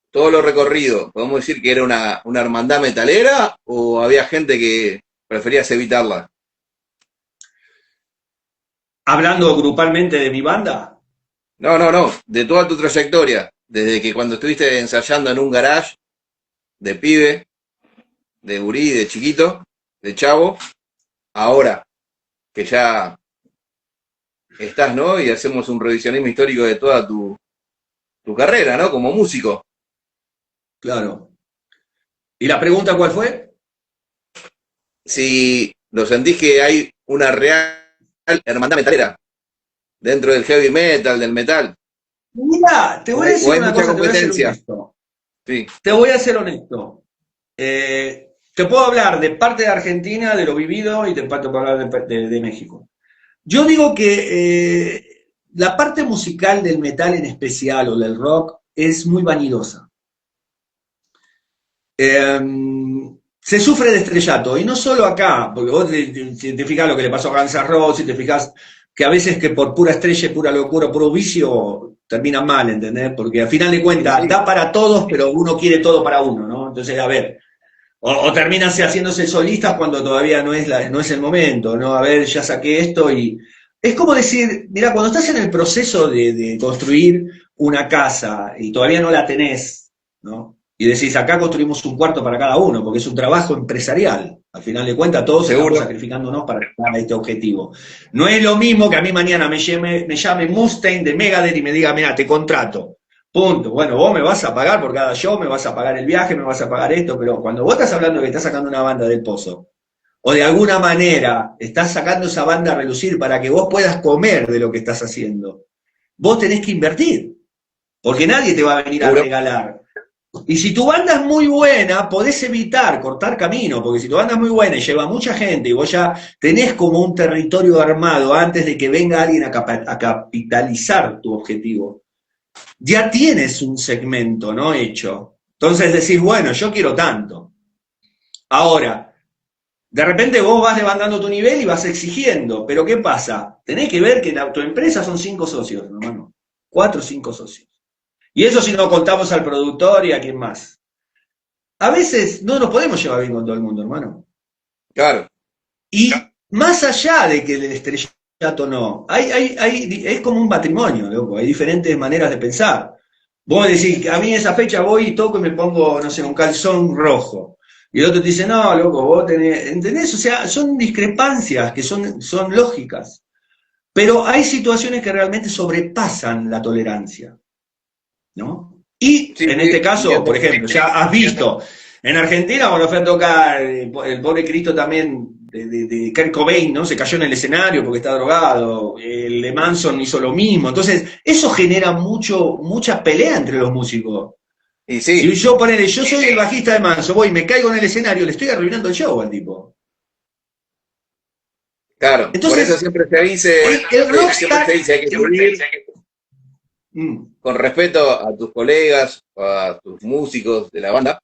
todo lo recorrido, ¿podemos decir que era una hermandad metalera o había gente que preferías evitarla?
Hablando grupalmente de mi banda,
No, de toda tu trayectoria, desde que cuando estuviste ensayando en un garage de pibe, de gurí, de chiquito, de chavo, ahora que ya estás, ¿no? Y hacemos un revisionismo histórico de toda tu carrera, ¿no? Como músico.
claro. ¿Y la pregunta cuál fue?
Si lo sentís que hay una real hermandad metalera dentro del heavy metal, del metal,
Mira, te voy a
o
decir
hay
una
mucha
cosa, te voy a ser
competencia.
honesto.
Sí,
Te voy a ser honesto. Te puedo hablar de parte de Argentina, de lo vivido, y te puedo hablar de México. Yo digo que la parte musical del metal en especial o del rock es muy vanidosa. Se sufre de estrellato, y no solo acá, porque vos te fijas lo que le pasó a Guns N' Roses, te fijas que a veces que por pura estrella, pura locura, puro vicio, terminan mal, ¿entendés? Porque al final de cuentas
sí.
da para todos, pero uno quiere todo para uno, ¿no? Entonces, a ver, o terminan haciéndose solistas cuando todavía no es el momento, ¿no? A ver, ya saqué esto y... Es como decir, mira, cuando estás en el proceso de construir una casa y todavía no la tenés, ¿no? Y decís, acá construimos un cuarto para cada uno, porque es un trabajo empresarial. Al final de cuentas, todos estamos
Seguro.
sacrificándonos para llegar a este objetivo. No es lo mismo que a mí mañana me llame Mustaine de Megadeth y me diga, mira, te contrato. Punto. Bueno, vos me vas a pagar por cada show, me vas a pagar el viaje, me vas a pagar esto, pero cuando vos estás hablando de que estás sacando una banda del pozo, o de alguna manera estás sacando esa banda a relucir para que vos puedas comer de lo que estás haciendo, vos tenés que invertir, porque nadie te va a venir a regalar. Y si tu banda es muy buena, podés evitar cortar camino, porque si tu banda es muy buena y lleva mucha gente y vos ya tenés como un territorio armado antes de que venga alguien a capitalizar tu objetivo, ya tienes un segmento, ¿no? Hecho. Entonces decís, bueno, yo quiero tanto. Ahora, de repente vos vas levantando tu nivel y vas exigiendo, pero ¿qué pasa? Tenés que ver que en tu empresa son 5 socios, hermano. 4 o 5 socios. Y eso si no contamos al productor y a quien más. A veces no nos podemos llevar bien con todo el mundo, hermano.
Claro.
Y más allá de que el estrellato no, es como un matrimonio, loco. Hay diferentes maneras de pensar. Vos decís, a mí esa fecha voy y toco y me pongo, no sé, un calzón rojo. Y el otro te dice, no, loco, vos tenés, ¿entendés? O sea, son discrepancias que son lógicas. Pero hay situaciones que realmente sobrepasan la tolerancia, ¿no? Y
Sí,
en este caso,
entiendo.
por ejemplo, ya has visto, en Argentina cuando fue a tocar el pobre Cristo también de Kurt Cobain, ¿no? Se cayó en el escenario porque está drogado, el de Manson hizo lo mismo, entonces eso genera mucha pelea entre los músicos.
Y
Si
sí,
yo soy el bajista de Manson, voy y me caigo en el escenario, le estoy arruinando el show al tipo.
claro. Por
Entonces,
eso siempre se dice,
el rockstar,
siempre se dice hay que subir, con respeto a tus colegas, a tus músicos de la banda,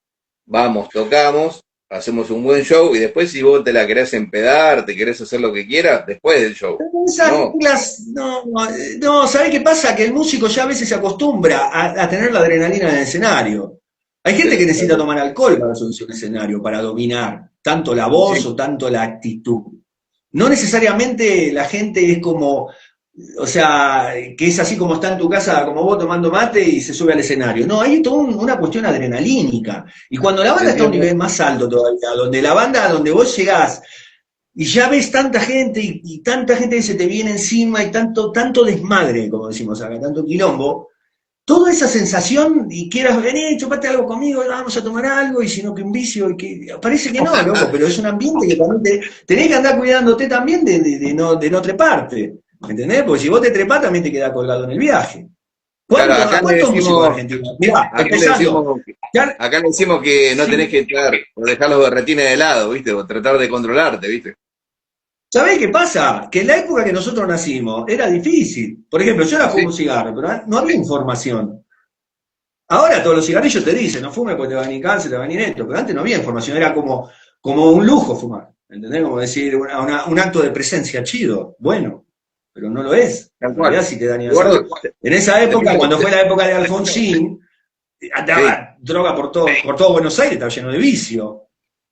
vamos, tocamos, hacemos un buen show y después si vos te la querés empedar, te querés hacer lo que quieras, después del show.
Esas
No,
reglas, no, ¿sabés qué pasa? Que el músico ya a veces se acostumbra a tener la adrenalina en el escenario. Hay gente que necesita tomar alcohol para subirse a un escenario, para dominar tanto la voz
sí,
o tanto la actitud. No necesariamente la gente es como, o sea, que es así como está en tu casa, como vos tomando mate y se sube al escenario. No, hay toda una cuestión adrenalínica. Y cuando la
te
banda está a un
entiendo.
nivel más alto todavía, donde vos llegás y ya ves tanta gente y tanta gente que se te viene encima y tanto desmadre, como decimos acá, tanto quilombo, toda esa sensación y quieras venir, chupate algo conmigo, vamos a tomar algo, y si no que un vicio, y que parece que no, loco, pero es un ambiente que también tenés que andar cuidándote también de no treparte, ¿entendés? Porque si vos te trepás también te quedás colgado en el viaje.
Claro, acá le
¿Cuántos músicos
decimos,
argentinos? Mirá,
acá le
empezando,
decimos,
ya,
acá le decimos que no tenés
sí,
que estar, o dejar los berretines de lado, ¿viste? O tratar de controlarte, ¿viste?
¿sabés qué pasa? Que en la época que nosotros nacimos era difícil. Por ejemplo, yo era
Sí,
fumo un cigarro, pero no había información. Ahora todos los cigarrillos te dicen, no fumes porque te va a venir cáncer, te va a venir esto, pero antes no había información, era como un lujo fumar, ¿entendés? Como decir, un acto de presencia chido, bueno, pero no lo es.
tal
En realidad
cual.
sí te daña la salud.
Eduardo,
En esa
te
época,
pido-
cuando fue la época de Alfonsín,
sí,
andaba droga por todo Buenos Aires, estaba lleno de vicio.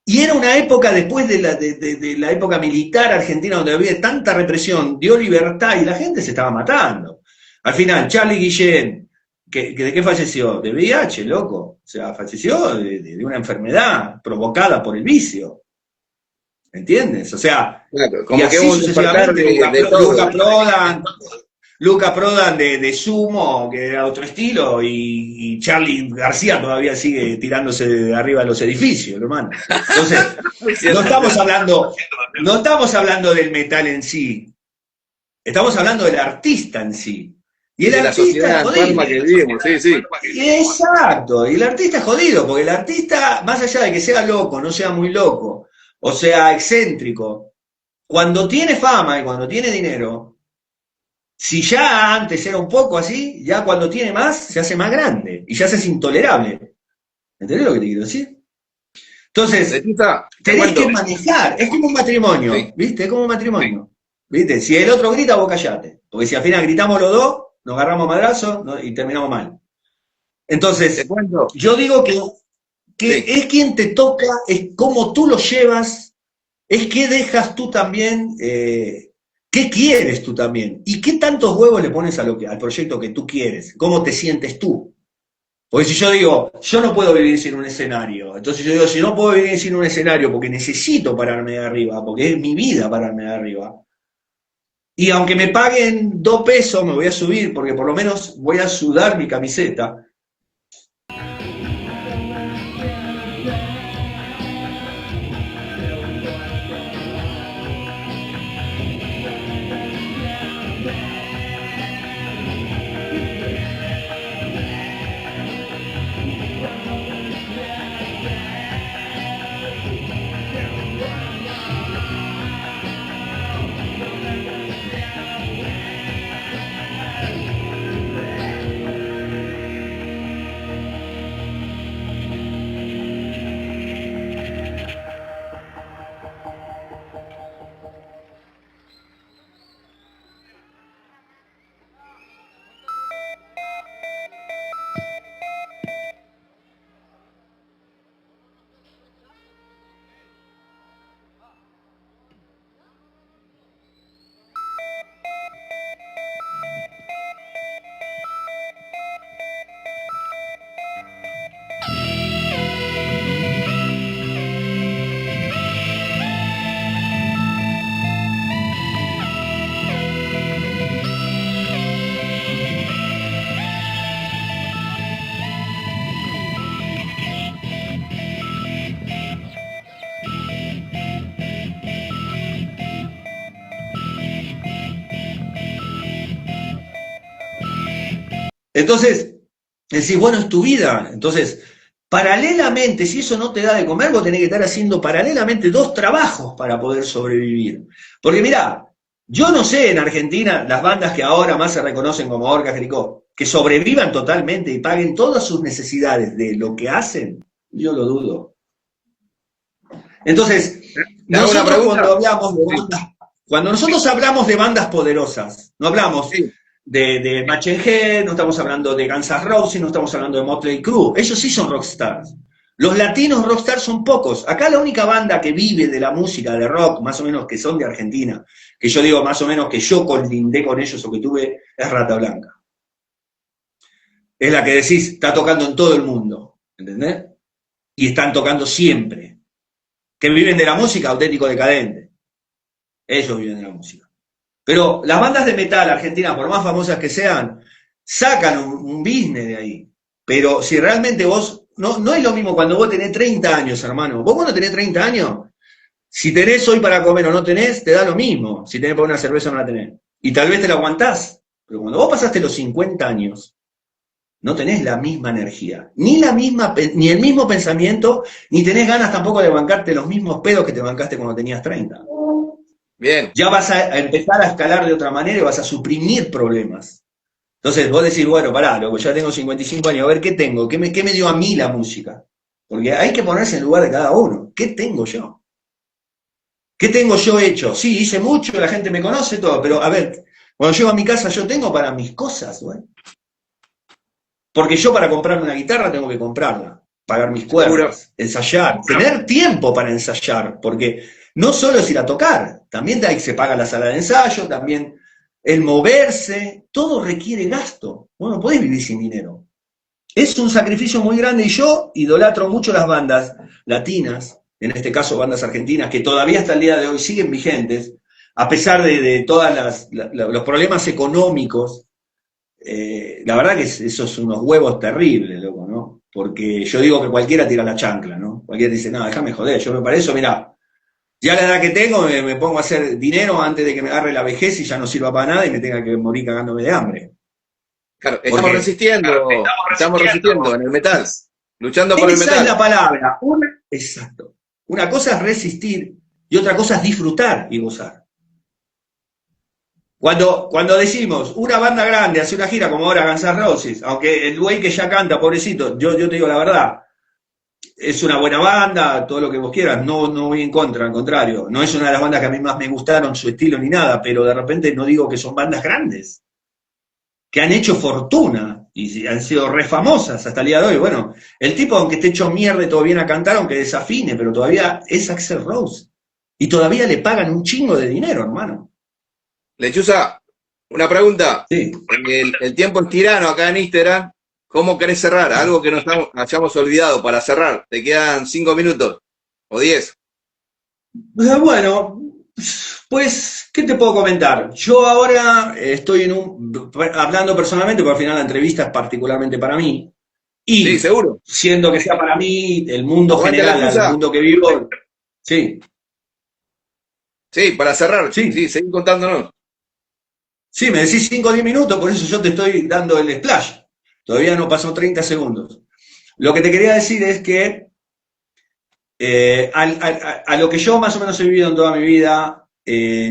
Y era una época después de la época militar argentina donde había tanta represión, dio libertad y la gente se estaba matando. Al final, Charlie Guillén, ¿de qué falleció? De VIH, loco. O sea, falleció de una enfermedad provocada por el vicio. ¿Entiendes? O sea,
claro,
y
como que
así
hubo un despertar
sucesivamente,
de todo.
Luca Prodan de Sumo, que era otro estilo, y Charlie García todavía sigue tirándose de arriba de los edificios, hermano. Entonces,
Es
no
cierto.
estamos hablando, no estamos hablando del metal en sí, estamos hablando del artista en sí. Y el
De la
artista es
sociedad
jodido.
enferma que vivimos, sí, sí.
Exacto, y el artista es jodido, porque el artista, más allá de que sea loco, no sea muy loco, o sea excéntrico, cuando tiene fama y cuando tiene dinero, si ya antes era un poco así, ya cuando tiene más, se hace más grande y ya se hace intolerable. ¿Entendés lo que te quiero decir? Entonces,
Letita, te
tenés
cuento.
que manejar, es como un matrimonio,
Sí,
¿viste? Es como un matrimonio, ¿viste? Si el otro grita, vos callate, porque si al final gritamos los dos, nos agarramos madrazos y terminamos mal.
te
Entonces,
cuento.
yo digo que
Sí,
es quien te toca, es cómo tú lo llevas, es qué dejas tú también, qué quieres tú también, y qué tantos huevos le pones al proyecto que tú quieres, cómo te sientes tú. Porque si yo digo, yo no puedo vivir sin un escenario, entonces yo digo, si no puedo vivir sin un escenario porque necesito pararme de arriba, porque es mi vida pararme de arriba, y aunque me paguen 2 pesos, me voy a subir porque por lo menos voy a sudar mi camiseta. Entonces, decís, bueno, es tu vida. Entonces, paralelamente, si eso no te da de comer, vos tenés que estar haciendo paralelamente 2 trabajos para poder sobrevivir. Porque mirá, yo no sé en Argentina las bandas que ahora más se reconocen como Orca Jericó. que sobrevivan totalmente y paguen todas sus necesidades de lo que hacen, yo lo dudo. Entonces,
¿te hago una
nosotros
pregunta?
cuando nosotros hablamos de bandas poderosas, no hablamos
Sí,
de Machine Head, no estamos hablando de Guns N' Roses, no estamos hablando de Motley Crue, ellos sí son rockstars. Los latinos rockstars son pocos. Acá la única banda que vive de la música de rock, más o menos que son de Argentina, que yo digo más o menos que yo colindé con ellos o que tuve, es Rata Blanca. Es la que decís, está tocando en todo el mundo, ¿entendés? Y están tocando siempre. Que viven de la música, Auténtico Decadente. Ellos viven de la música. Pero las bandas de metal argentinas, por más famosas que sean, sacan un business de ahí. Pero si realmente vos, no es lo mismo cuando vos tenés 30 años, hermano. Vos cuando tenés 30 años, si tenés hoy para comer o no tenés, te da lo mismo. Si tenés para una cerveza o no la tenés. Y tal vez te la aguantás. Pero cuando vos pasaste los 50 años, no tenés la misma energía, ni el mismo pensamiento, ni tenés ganas tampoco de bancarte los mismos pedos que te bancaste cuando tenías 30.
bien.
Ya vas a empezar a escalar de otra manera y vas a suprimir problemas. Entonces vos decís, bueno, pará, loco, ya tengo 55 años, a ver qué tengo, qué me dio a mí la música. Porque hay que ponerse en el lugar de cada uno. ¿Qué tengo yo? ¿Qué tengo yo hecho? Sí, hice mucho, la gente me conoce, todo, pero a ver, cuando llego a mi casa yo tengo para mis cosas, güey. Porque yo para comprarme una guitarra tengo que comprarla, pagar mis cuerdas, ensayar, tener tiempo para ensayar, porque no solo es ir a tocar, también se paga la sala de ensayo, también el moverse, todo requiere gasto. Vos no podés vivir sin dinero. Es un sacrificio muy grande y yo idolatro mucho las bandas latinas, en este caso bandas argentinas, que todavía hasta el día de hoy siguen vigentes, a pesar de todos los problemas económicos. La verdad que esos son unos huevos terribles, loco, ¿no? Porque yo digo que cualquiera tira la chancla, ¿no? Cualquiera dice, no, déjame joder, yo para eso, mira, ya la edad que tengo me pongo a hacer dinero antes de que me agarre la vejez y ya no sirva para nada y me tenga que morir cagándome de hambre.
Claro,
Porque
estamos resistiendo en el metal, luchando por el
esa
metal.
es la palabra. Exacto. Una cosa es resistir y otra cosa es disfrutar y gozar. Cuando decimos una banda grande hace una gira como ahora Guns N' Roses, aunque el güey que ya canta, pobrecito, yo te digo la verdad, es una buena banda, todo lo que vos quieras, no voy en contra, al contrario, no es una de las bandas que a mí más me gustaron, su estilo ni nada, pero de repente no digo que son bandas grandes, que han hecho fortuna y han sido re famosas hasta el día de hoy. Bueno, el tipo, aunque esté hecho mierda y todo bien a cantar, aunque desafine, pero todavía es Axl Rose. Y todavía le pagan un chingo de dinero, hermano.
Lechuza, una pregunta.
Sí.
El tiempo es tirano acá en Instagram. ¿Cómo querés cerrar? Algo que nos hayamos olvidado para cerrar. Te quedan 5 minutos o 10.
Bueno, pues, ¿qué te puedo comentar? Yo ahora estoy hablando personalmente, porque al final la entrevista es particularmente para mí,
Sí,
y
seguro.
siendo que sea para mí, el mundo
Aguante
general, el
Lechuza.
mundo que vivo, sí,
Sí, para cerrar.
sí,
Sí, seguí contándonos.
sí, me decís 5 o 10 minutos, por eso yo te estoy dando el splash. Todavía no pasó 30 segundos. Lo que te quería decir es que a lo que yo más o menos he vivido en toda mi vida,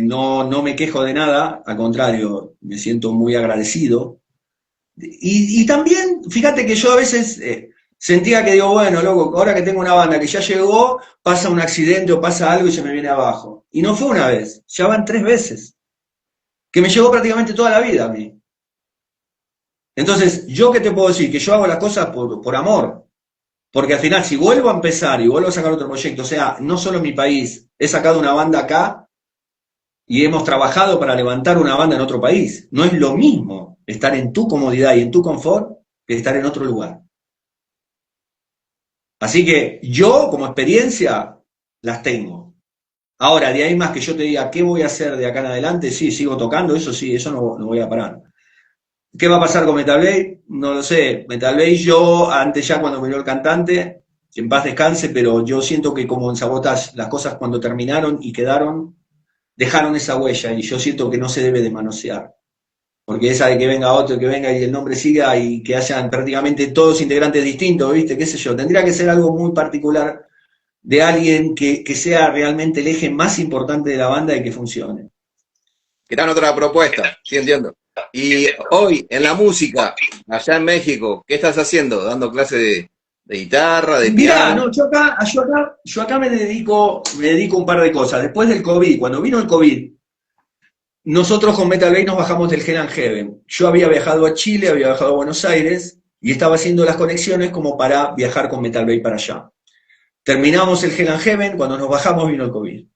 no me quejo de nada, al contrario, me siento muy agradecido. Y también, fíjate que yo a veces sentía que digo, bueno, loco, ahora que tengo una banda que ya llegó, pasa un accidente o pasa algo y se me viene abajo. Y no fue una vez, ya van 3 veces, que me llegó prácticamente toda la vida a mí. Entonces, ¿yo qué te puedo decir? Que yo hago las cosas por amor. Porque al final, si vuelvo a empezar y vuelvo a sacar otro proyecto, o sea, no solo en mi país, he sacado una banda acá y hemos trabajado para levantar una banda en otro país. No es lo mismo estar en tu comodidad y en tu confort que estar en otro lugar. Así que yo, como experiencia, las tengo. Ahora, de ahí más que yo te diga qué voy a hacer de acá en adelante, sí, sigo tocando, eso sí, eso no voy a parar. ¿Qué va a pasar con Metal Blade? No lo sé. Metal Blade, yo, antes ya cuando murió el cantante, que en paz descanse, pero yo siento que como en Sabotage, las cosas cuando terminaron y quedaron, dejaron esa huella y yo siento que no se debe de manosear. Porque esa de que venga otro, que venga y el nombre siga y que hayan prácticamente todos integrantes distintos, ¿viste? ¿Qué sé yo? Tendría que ser algo muy particular de alguien que sea realmente el eje más importante de la banda y que funcione.
Que dan otra propuesta. Sí, entiendo. Y hoy, en la música, allá en México, ¿qué estás haciendo? ¿Dando clase de guitarra, de
Mirá,
piano?
no, yo acá me dedico a un par de cosas. Después del COVID, cuando vino el COVID, nosotros con Metal Bay nos bajamos del Hell and Heaven. Yo había viajado a Chile, había viajado a Buenos Aires y estaba haciendo las conexiones como para viajar con Metal Bay para allá. Terminamos el Hell and Heaven, cuando nos bajamos vino el COVID.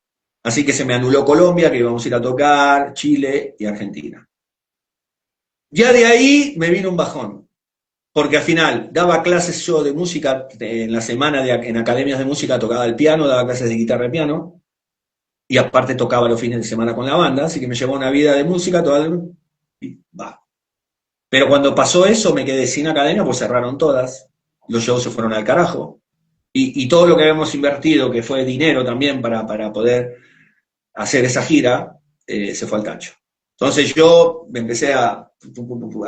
Así que se me anuló Colombia, que íbamos a ir a tocar, Chile y Argentina. Ya de ahí me vino un bajón, porque al final daba clases yo de música en la semana en academias de música, tocaba el piano, daba clases de guitarra y piano, y aparte tocaba los fines de semana con la banda, así que me llevó una vida de música y va. Pero cuando pasó eso me quedé sin academia, pues cerraron todas, los shows se fueron al carajo, y todo lo que habíamos invertido, que fue dinero también para poder hacer esa gira, se fue al tacho. Entonces yo me empecé a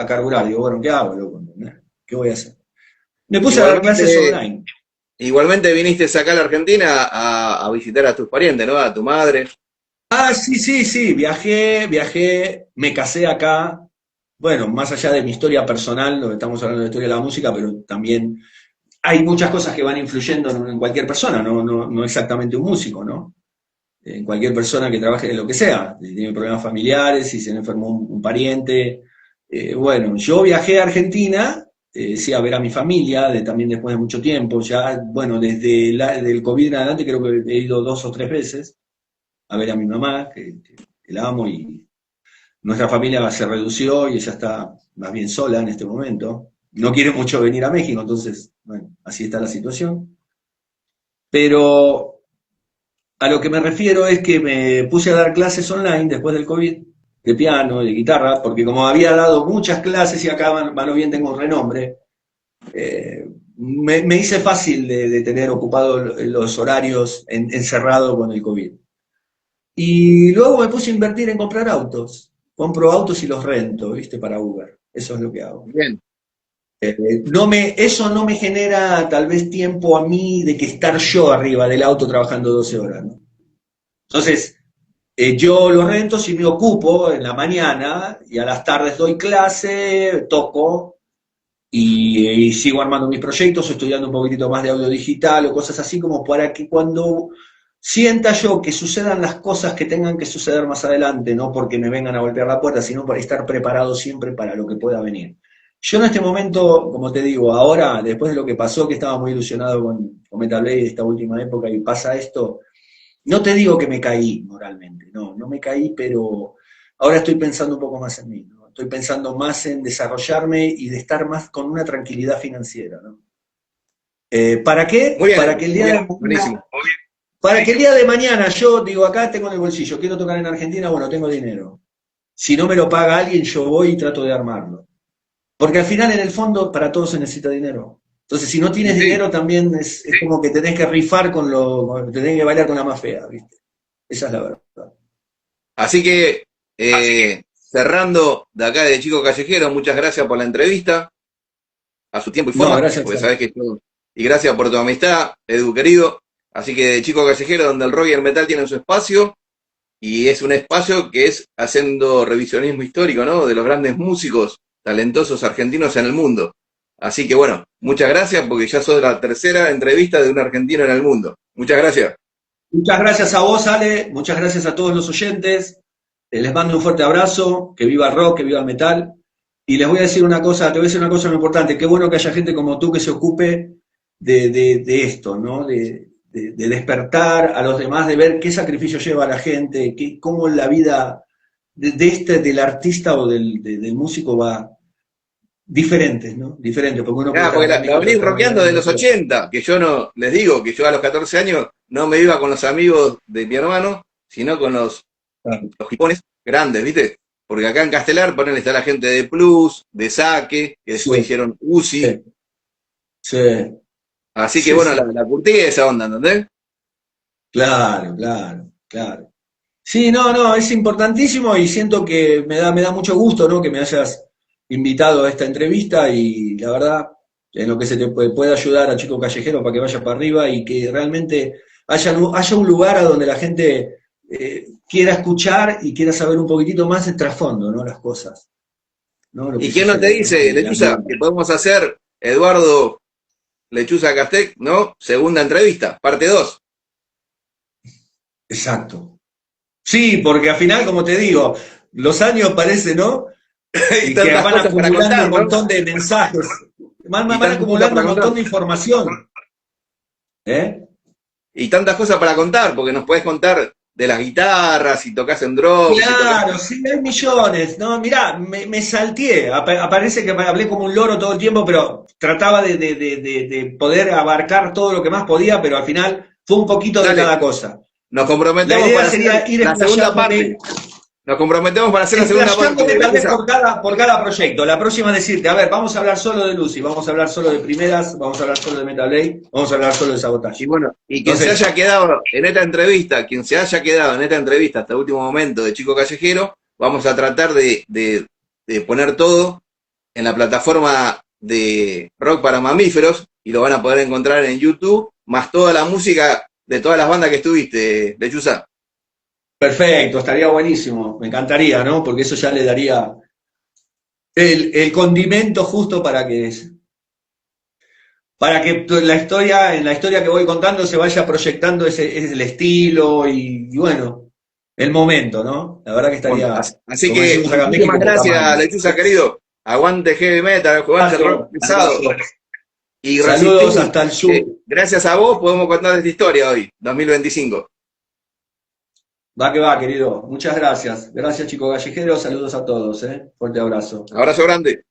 carburar, digo, bueno, ¿qué hago, loco? ¿Qué voy a hacer? Me puse a dar clases
Igualmente,
online.
igualmente viniste acá a la Argentina a visitar a tus parientes, ¿no? A tu madre.
Ah, sí, sí, sí, viajé, me casé acá. Bueno, más allá de mi historia personal, no estamos hablando de la historia de la música, pero también hay muchas cosas que van influyendo en cualquier persona, no exactamente un músico, ¿no? En cualquier persona que trabaje en lo que sea, si tiene problemas familiares, si se le enfermó un pariente. Bueno, yo viajé a Argentina, sí, a ver a mi familia, también después de mucho tiempo, ya, bueno, desde del COVID en adelante creo que he ido 2 o 3 veces a ver a mi mamá, que la amo, y nuestra familia se redució y ella está más bien sola en este momento. No quiere mucho venir a México, entonces, bueno, así está la situación. Pero a lo que me refiero es que me puse a dar clases online después del COVID, de piano, de guitarra, porque como había dado muchas clases y acá Mano Bien tengo un renombre, me hice fácil de tener ocupados los horarios encerrado con el COVID. Y luego me puse a invertir en comprar autos. Compro autos y los rento, ¿viste? Para Uber. Eso es lo que hago.
Bien.
Eso no me genera tal vez tiempo a mí de que estar yo arriba del auto trabajando 12 horas, ¿no? Entonces, yo lo rento si me ocupo en la mañana y a las tardes doy clase, toco y sigo armando mis proyectos, estudiando un poquitito más de audio digital o cosas así como para que cuando sienta yo que sucedan las cosas que tengan que suceder más adelante, no porque me vengan a golpear la puerta, sino para estar preparado siempre para lo que pueda venir. Yo en este momento, como te digo, ahora, después de lo que pasó, que estaba muy ilusionado con Metal Blade esta última época y pasa esto, no te digo que me caí moralmente, no me caí, pero ahora estoy pensando un poco más en mí, ¿no? Estoy pensando más en desarrollarme y de estar más con una tranquilidad financiera, ¿no? ¿Para qué?
Muy bien,
Para que el
muy
día de
bien,
mañana,
buenísimo.
para que el día de mañana yo digo, acá tengo en el bolsillo, quiero tocar en Argentina, bueno, tengo dinero. Si no me lo paga alguien, yo voy y trato de armarlo. Porque al final, en el fondo, para todo se necesita dinero. Entonces, si no tienes
Sí.
dinero, también es como que tenés que rifar tenés que bailar con la más fea, ¿viste? Esa es la verdad.
Así que, cerrando de acá de Chico Callejero, muchas gracias por la entrevista, a su tiempo y
No,
forma,
gracias
porque
a
sabés que yo, y gracias por tu amistad, Edu querido. Así que de Chico Callejero, donde el rock y el metal tienen su espacio, y es un espacio que es haciendo revisionismo histórico, ¿no? De los grandes músicos talentosos argentinos en el mundo. Así que bueno, muchas gracias porque ya sos la tercera entrevista de un argentino en el mundo. Muchas gracias.
Muchas gracias a vos, Ale. Muchas gracias a todos los oyentes. Les mando un fuerte abrazo. Que viva el rock, que viva el metal. Y les voy a decir una cosa, te voy a decir una cosa muy importante. Qué bueno que haya gente como tú que se ocupe de esto, ¿no? De despertar a los demás, de ver qué sacrificio lleva la gente, cómo la vida del artista o del músico va diferente, ¿no? Diferente, porque uno puede
Nada,
estar
porque
acá en
la
México
venís
toda la vida
rockeando de
viendo
los
todo.
80, que yo no, les digo que yo a los 14 años no me iba con los amigos de mi hermano, sino con los jipones grandes, ¿viste? Porque acá en Castelar, ponen está la gente de Plus, de Saque, que después
Sí,
hicieron Uzi.
sí, sí,
Así que
sí,
bueno,
sí.
la curtí esa onda, ¿entendés?
Claro, claro, claro. Sí, no, es importantísimo y siento que me da mucho gusto, ¿no? Que me hayas invitado a esta entrevista y la verdad, en lo que se te puede ayudar a Chico Callejero para que vaya para arriba y que realmente haya un lugar a donde la gente quiera escuchar y quiera saber un poquitito más el trasfondo, ¿no? Las cosas. ¿no? Lo que
¿Y quién no te
sucede
dice,
en el
Lechuza,
ambiente.
que podemos hacer, Eduardo Lechuza Castec, ¿no? Segunda entrevista, parte 2.
Exacto. Sí, porque al final, como te digo, los años parecen, ¿no?
Y
Y que
tantas
van
cosas para
acumulando
contar,
un
¿no?
montón de mensajes,
Y
van
tantas cosas
acumulando
para
un
contar.
montón de información. ¿Eh?
Y tantas cosas para contar, porque nos podés contar de las guitarras, si tocas en drop, si tocas...
Claro, sí, hay millones. No, mirá, me salteé. Aparece que hablé como un loro todo el tiempo, pero trataba de poder abarcar todo lo que más podía, pero al final fue un poquito de
Dale,
cada cosa.
nos
La
comprometemos
idea
para hacer
sería ir
la segunda parte.
explayándome,
Nos comprometemos para hacer la segunda parte,
explayándome tal vez
Lechuza.
por cada proyecto. La próxima es decirte, a ver, vamos a hablar solo de Lucy, vamos a hablar solo de Primeras, vamos a hablar solo de Metal Blade, vamos a hablar solo de
Y
Sabotage.
bueno, y quien se
Entonces,
haya quedado en esta entrevista, quien se haya quedado en esta entrevista hasta el último momento de Chico Callejero, vamos a tratar de poner todo en la plataforma de Rock para Mamíferos y lo van a poder encontrar en YouTube, más toda la música de todas las bandas que estuviste, Lechuza.
perfecto, estaría buenísimo, me encantaría, ¿no? Porque eso ya le daría el condimento justo para que la historia, en la historia que voy contando se vaya proyectando ese el estilo y bueno, el momento, ¿no? La verdad que
Bueno,
estaría,
así
como
que
decimos acá en
muchísimas
México, poca
gracias,
madre.
Lechuza querido. Aguante heavy metal, aguante rock
Abrazo,
pesado.
abrazo.
Y
Saludos
resistimos.
hasta el sur.
Gracias a vos podemos contar esta historia hoy, 2025.
Va que va, querido. Muchas gracias. Gracias, chico Gallejero. Saludos a todos, ¿eh? Fuerte abrazo.
Abrazo grande.